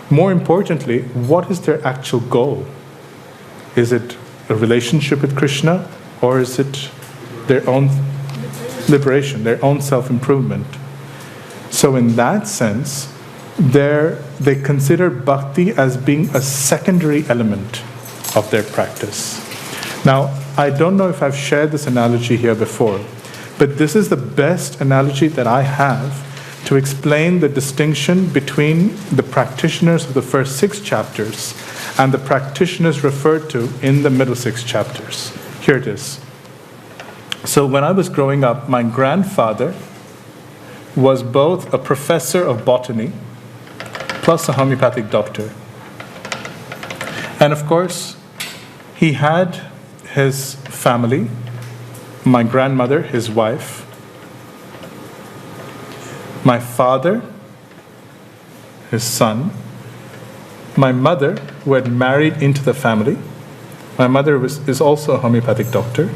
More importantly, what is their actual goal? Is it a relationship with Krishna, or is it their own liberation, their own self-improvement? So in that sense, they consider bhakti as being a secondary element of their practice. Now, I don't know if I've shared this analogy here before, but this is the best analogy that I have to explain the distinction between the practitioners of the first 6 chapters and the practitioners referred to in the middle 6 chapters. Here it is. So when I was growing up, my grandfather was both a professor of botany plus a homeopathic doctor. And of course, he had his family, my grandmother, his wife, my father, his son, my mother, who had married into the family. My mother is also a homeopathic doctor.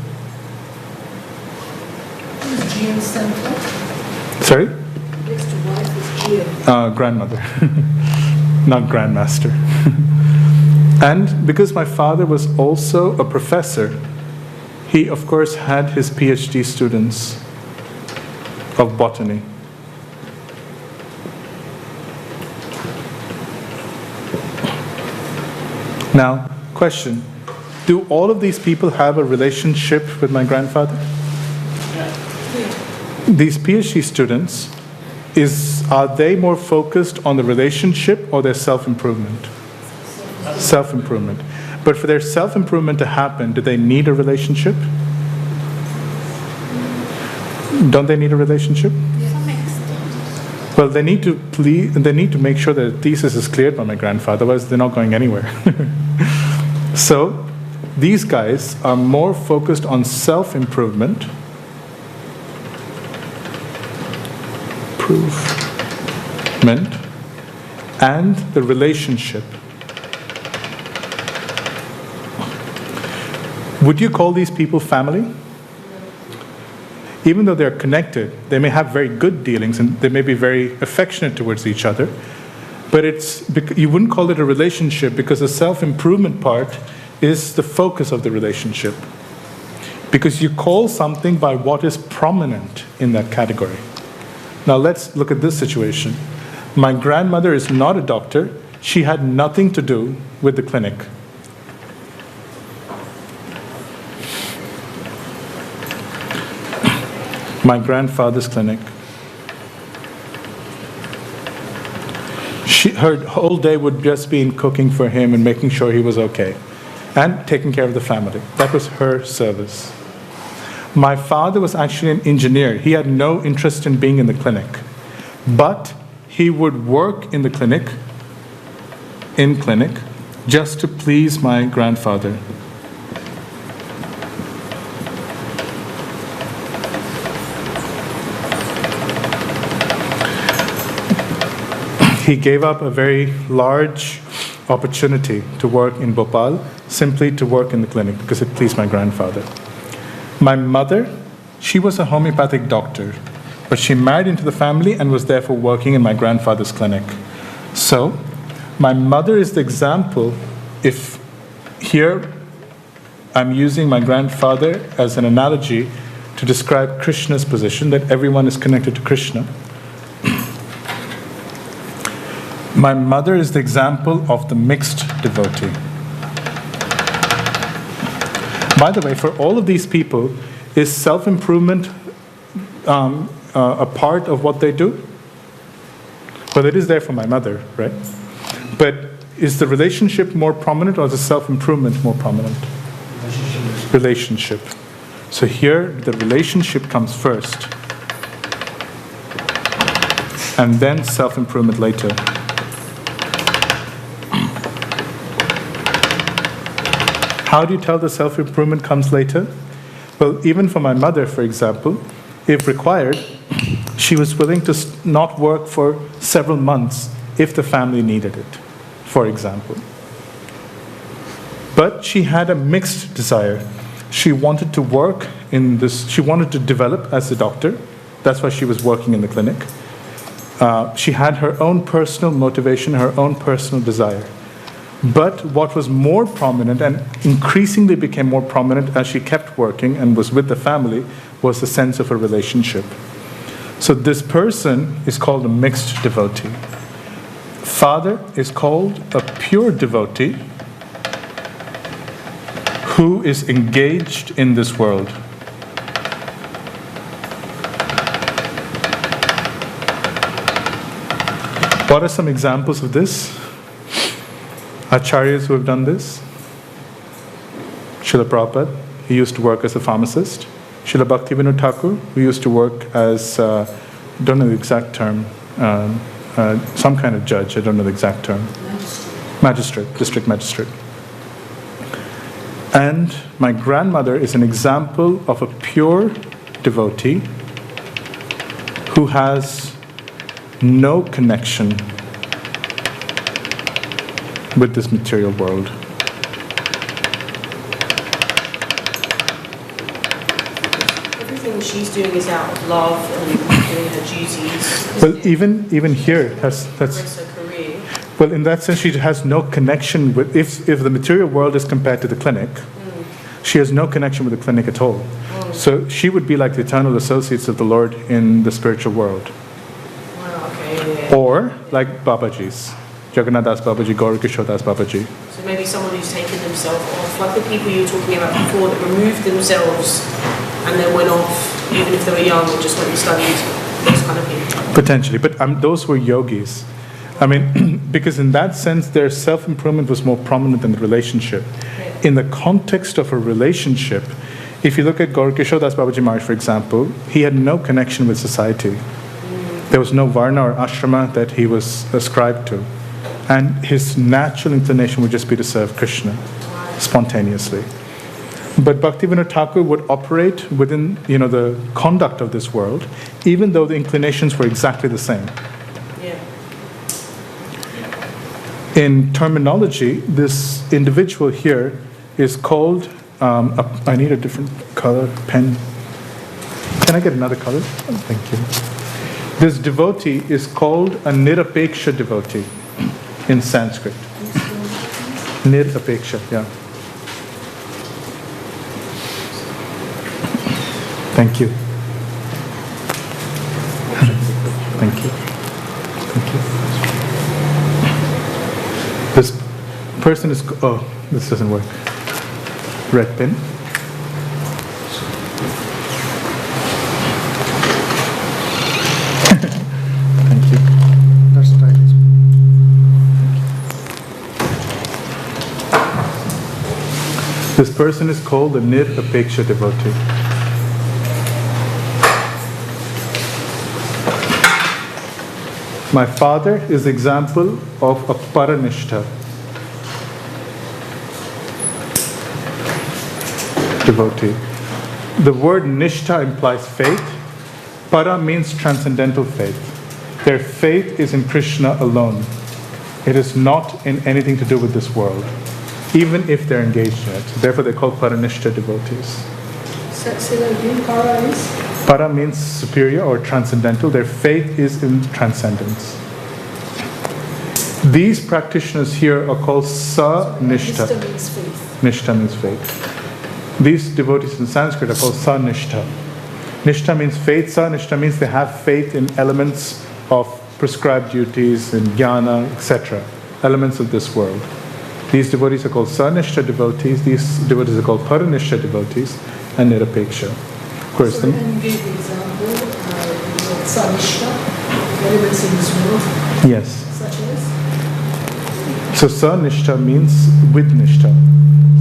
Sorry? Next to wife is Gio. Grandmother, not grandmaster. And because my father was also a professor, he of course had his PhD students of botany. Now, question, do all of these people have a relationship with my grandfather? These PhD students, are they more focused on the relationship or their self-improvement? Self-improvement. But for their self-improvement to happen, do they need a relationship? Don't they need a relationship? Well, they need to make sure that the thesis is cleared by my grandfather, otherwise they're not going anywhere. So, these guys are more focused on self-improvement, and the relationship. Would you call these people family? Even though they're connected, they may have very good dealings and they may be very affectionate towards each other, but you wouldn't call it a relationship because the self-improvement part is the focus of the relationship. Because you call something by what is prominent in that category. Now let's look at this situation. My grandmother is not a doctor. She had nothing to do with the clinic. My grandfather's clinic. Her whole day would just be in cooking for him and making sure he was okay, and taking care of the family. That was her service. My father was actually an engineer. He had no interest in being in the clinic, but he would work in the clinic, just to please my grandfather. He gave up a very large opportunity to work in Bhopal simply to work in the clinic because it pleased my grandfather. My mother, she was a homeopathic doctor, but she married into the family and was therefore working in my grandfather's clinic. So, my mother is the example. If here I'm using my grandfather as an analogy to describe Krishna's position, that everyone is connected to Krishna. My mother is the example of the mixed devotee. By the way, for all of these people, is self-improvement a part of what they do? Well, it is there for my mother, right? But is the relationship more prominent or is the self-improvement more prominent? Relationship. So here, the relationship comes first, and then self-improvement later. How do you tell the self-improvement comes later? Well, even for my mother, for example, if required, she was willing to not work for several months if the family needed it, for example. But she had a mixed desire. She wanted to work in this, she wanted to develop as a doctor. That's why she was working in the clinic. She had her own personal motivation, her own personal desire. But what was more prominent and increasingly became more prominent as she kept working and was with the family was the sense of a relationship. So this person is called a mixed devotee. Father is called a pure devotee who is engaged in this world. What are some examples of this? Acharyas who have done this. Srila Prabhupada, he used to work as a pharmacist. Srila Bhaktivinoda Thakur, who used to work as, don't know the exact term, some kind of judge, I don't know the exact term. Magistrate, district magistrate. And my grandmother is an example of a pure devotee who has no connection with this material world. Everything she's doing is out of love and doing her duties. Well, even here, that's her career. well, in that sense, she has no connection with. If the material world is compared to the clinic, she has no connection with the clinic at all. So she would be like the eternal associates of the Lord in the spiritual world. Wow, okay, yeah. Or like Babaji's. Jagannath Das Babaji, Gaura Kishore Das Babaji. So maybe someone who's taken themselves off, like the people you were talking about before that removed themselves and then went off, even if they were young, and just went and studied, those kind of people. Potentially, but those were yogis. I mean, because in that sense, their self-improvement was more prominent than the relationship. Yeah. In the context of a relationship, if you look at Gaura Kishore Das Babaji Maharaj, for example, he had no connection with society. There was no varna or ashrama that he was ascribed to. And his natural inclination would just be to serve Krishna spontaneously. But Bhaktivinoda Thakur would operate within, the conduct of this world, even though the inclinations were exactly the same. Yeah. In terminology, this individual here is called, I need a different color pen. Can I get another color? Oh, thank you. This devotee is called a nirapeksha devotee in Sanskrit. Nirapeksha, yeah. Thank you. Thank you. Thank you. This person is, oh, this doesn't work. Red pen. Thank you. That's right. This person is called the Nirapeksha devotee. My father is the example of a Paranishta devotee. The word Nishtha implies faith. Para means transcendental faith. Their faith is in Krishna alone. It is not in anything to do with this world, even if they're engaged in it. Therefore, they're called paranishta devotees. Say that again. Para is? Para means superior or transcendental. Their faith is in transcendence. These practitioners here are called sa-nishtha. Nishtha means faith. Nishtha means faith. These devotees in Sanskrit are called sa-nishtha. Nishtha means faith. Sa-nishtha means they have faith in elements of prescribed duties and jnana, etc. Elements of this world. These devotees are called sa-nishtha devotees. These devotees are called paranishta devotees and nirapeksha. Of course, So, and you gave the example, Sanishta, elements in this world, yes. such as? So sa-nishtha means with nishtha.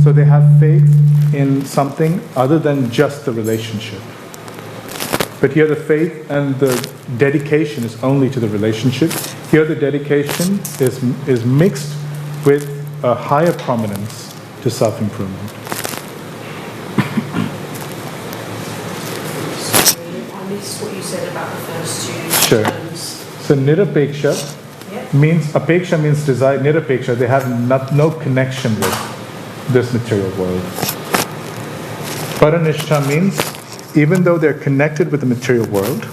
So they have faith in something other than just the relationship. But here the faith and the dedication is only to the relationship. Here the dedication is mixed with a higher prominence to self-improvement. I missed what you said about the first two Sure. terms. So nirapeksha means, apeksha means desire, nirapeksha, they have no connection with this material world. Paranishta means, even though they're connected with the material world,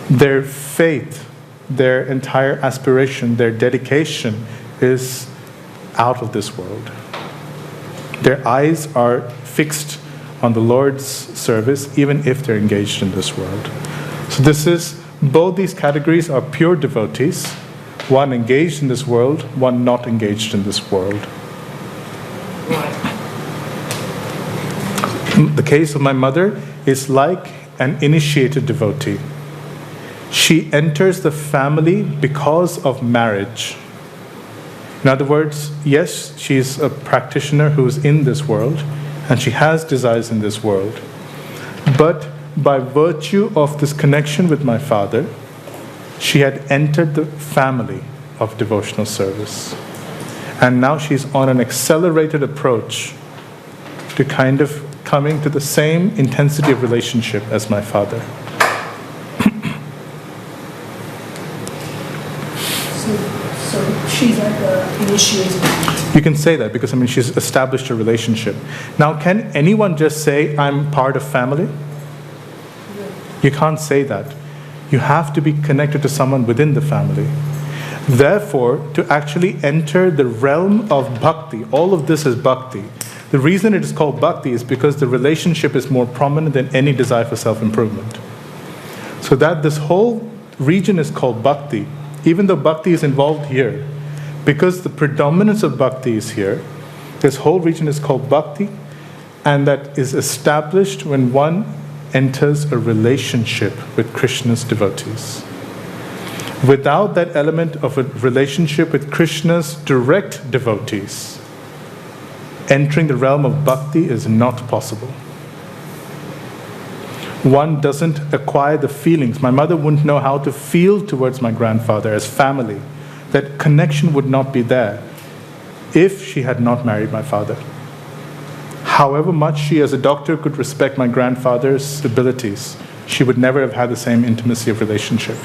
their faith, their entire aspiration, their dedication is out of this world. Their eyes are fixed on the Lord's service, even if they're engaged in this world. So both these categories are pure devotees, one engaged in this world, one not engaged in this world. The case of my mother is like an initiated devotee. She enters the family because of marriage. In other words, yes, she's a practitioner who's in this world, and she has desires in this world. But by virtue of this connection with my father, she had entered the family of devotional service. And now she's on an accelerated approach to kind of coming to the same intensity of relationship as my father. So she's like an initiated. You can say that because, she's established a relationship. Now, can anyone just say, I'm part of family? You can't say that. You have to be connected to someone within the family. Therefore, to actually enter the realm of bhakti, all of this is bhakti. The reason it is called bhakti is because the relationship is more prominent than any desire for self-improvement. So that this whole region is called bhakti, even though bhakti is involved here. Because the predominance of bhakti is here, this whole region is called bhakti, and that is established when one enters a relationship with Krishna's devotees. Without that element of a relationship with Krishna's direct devotees, entering the realm of bhakti is not possible. One doesn't acquire the feelings. My mother wouldn't know how to feel towards my grandfather as family. That connection would not be there if she had not married my father. However much she as a doctor could respect my grandfather's abilities, she would never have had the same intimacy of relationship.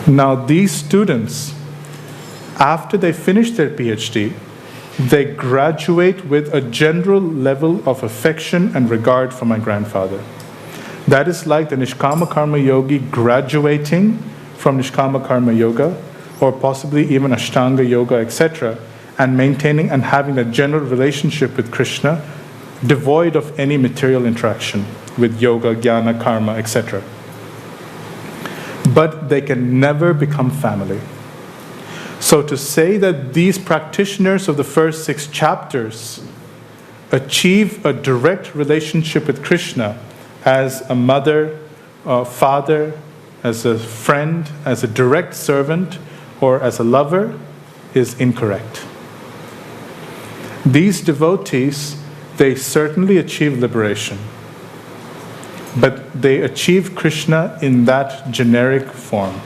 Now these students, after they finish their PhD, they graduate with a general level of affection and regard for my grandfather. That is like the Nishkama Karma Yogi graduating from Nishkama Karma Yoga, or possibly even Ashtanga Yoga, etc., and maintaining and having a general relationship with Krishna, devoid of any material interaction with yoga, jnana, karma, etc. But they can never become family. So to say that these practitioners of the first 6 chapters achieve a direct relationship with Krishna as a mother, a father, as a friend, as a direct servant, or as a lover is incorrect. These devotees, they certainly achieve liberation, but they achieve Krishna in that generic form,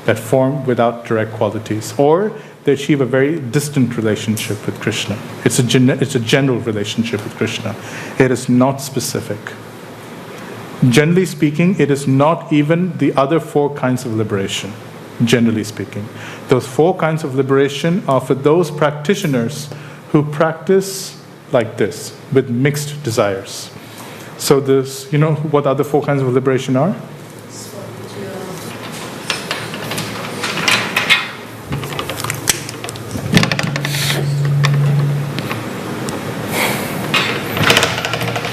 that form without direct qualities, or they achieve a very distant relationship with Krishna. It's a general relationship with Krishna. It is not specific. Generally speaking, it is not even the other 4 kinds of liberation. generally speaking. Those 4 kinds of liberation are for those practitioners who practice like this, with mixed desires. So this, you know what other 4 kinds of liberation are?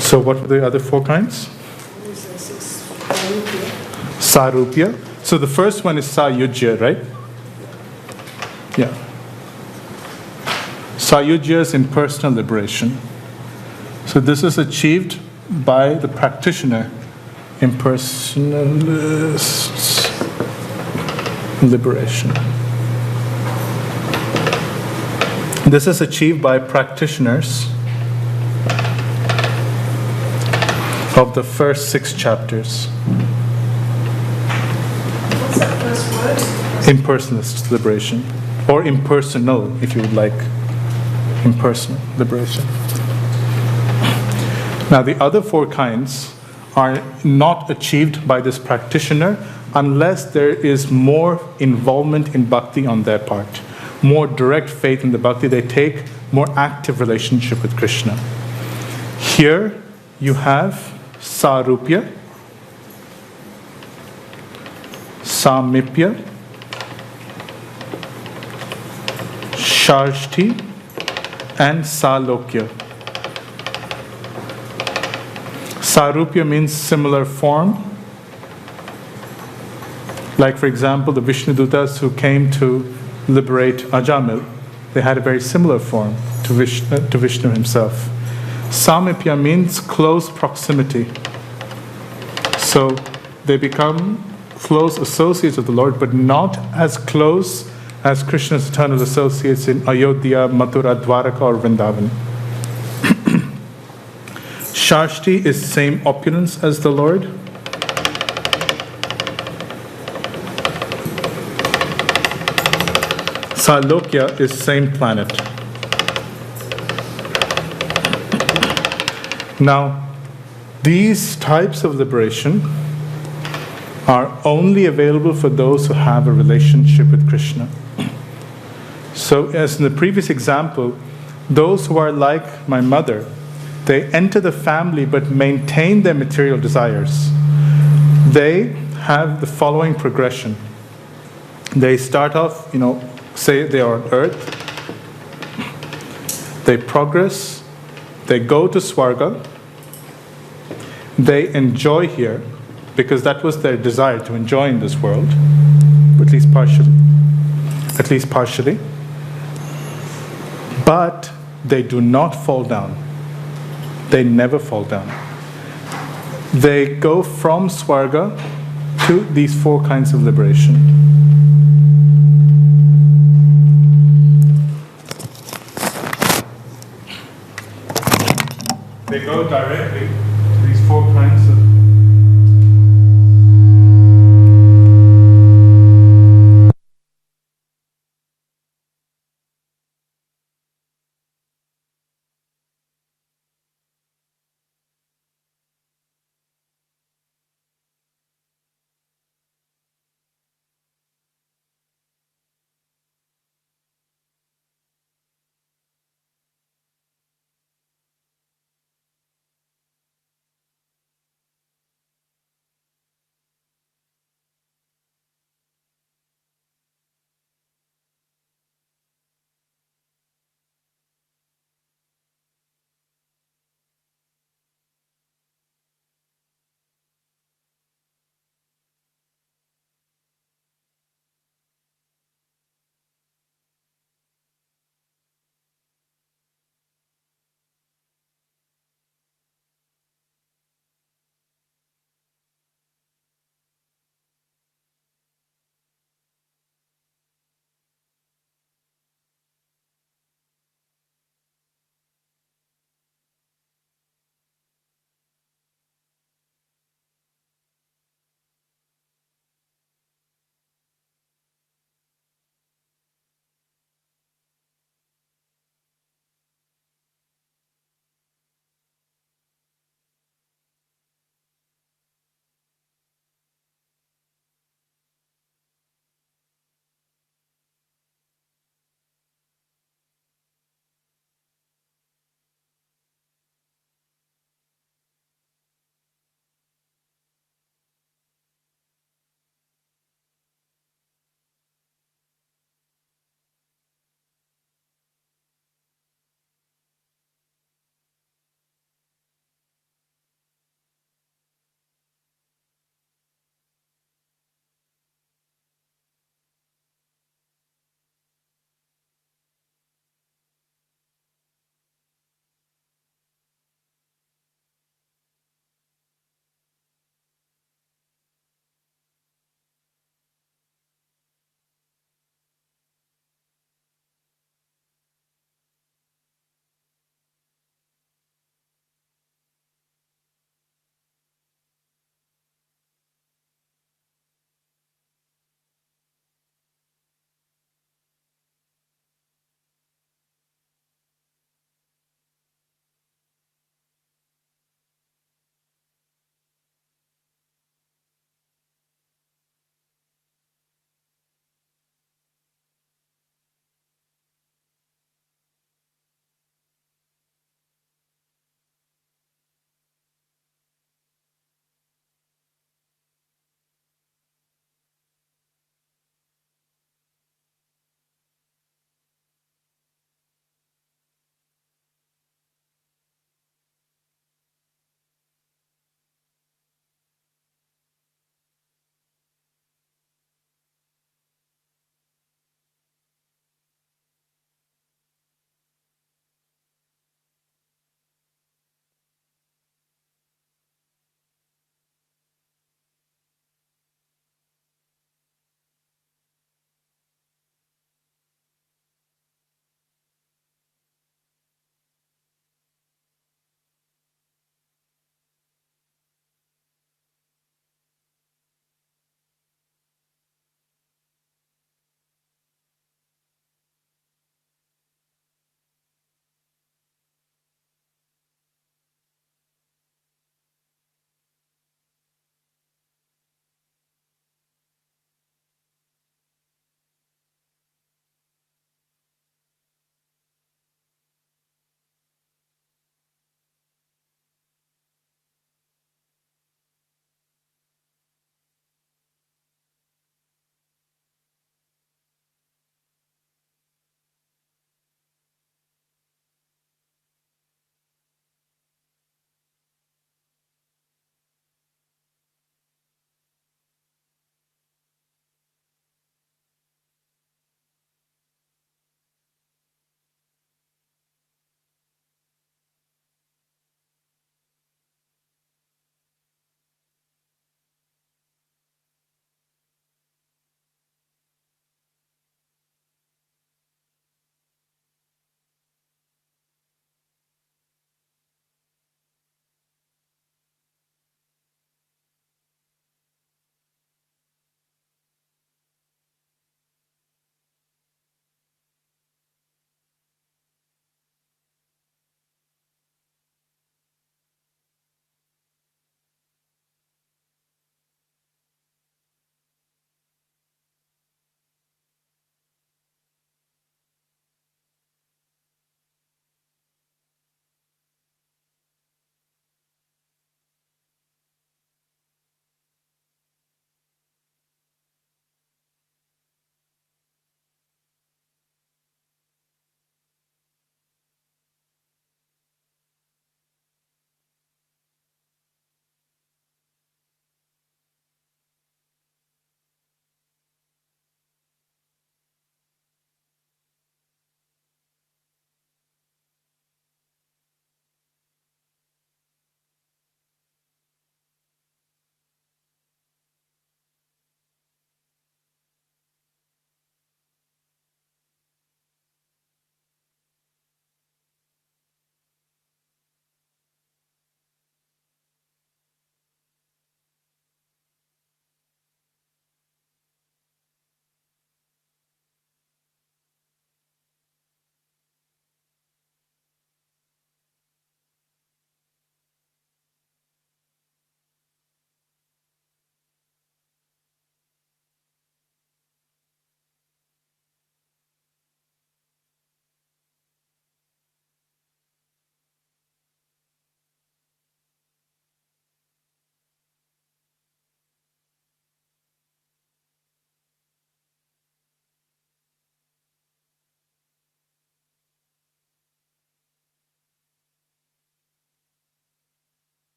So what are the other 4 kinds? Sarupya. So the first one is Sayujya, right? Yeah. Sayujya is impersonal liberation. So this is achieved by the practitioner, impersonalist liberation. This is achieved by practitioners of the first 6 chapters. What's that first word? Impersonalist liberation, or impersonal, if you would like. Impersonal liberation. Now, the other 4 kinds are not achieved by this practitioner unless there is more involvement in bhakti on their part, more direct faith in the bhakti. They take more active relationship with Krishna. Here you have Sarupya, Samipya, Shashti, and Salokya. Sarupya means similar form. Like, for example, the Vishnudutas who came to liberate Ajamil, they had a very similar form to Vishnu himself. Samipya means close proximity. So they become close associates of the Lord, but not as close as Krishna's eternal associates in Ayodhya, Mathura, Dwaraka, or Vrindavan. Shashti is same opulence as the Lord. Salokya is same planet. Now, these types of liberation are only available for those who have a relationship with Krishna. So, as in the previous example, those who are like my mother, they enter the family but maintain their material desires. They have the following progression. They start off, say they are on earth. They progress. They go to Swarga. They enjoy here, because that was their desire, to enjoy in this world, at least partially. But they do not fall down. They never fall down. They go from Swarga to these 4 kinds of liberation. They go directly to these 4 kinds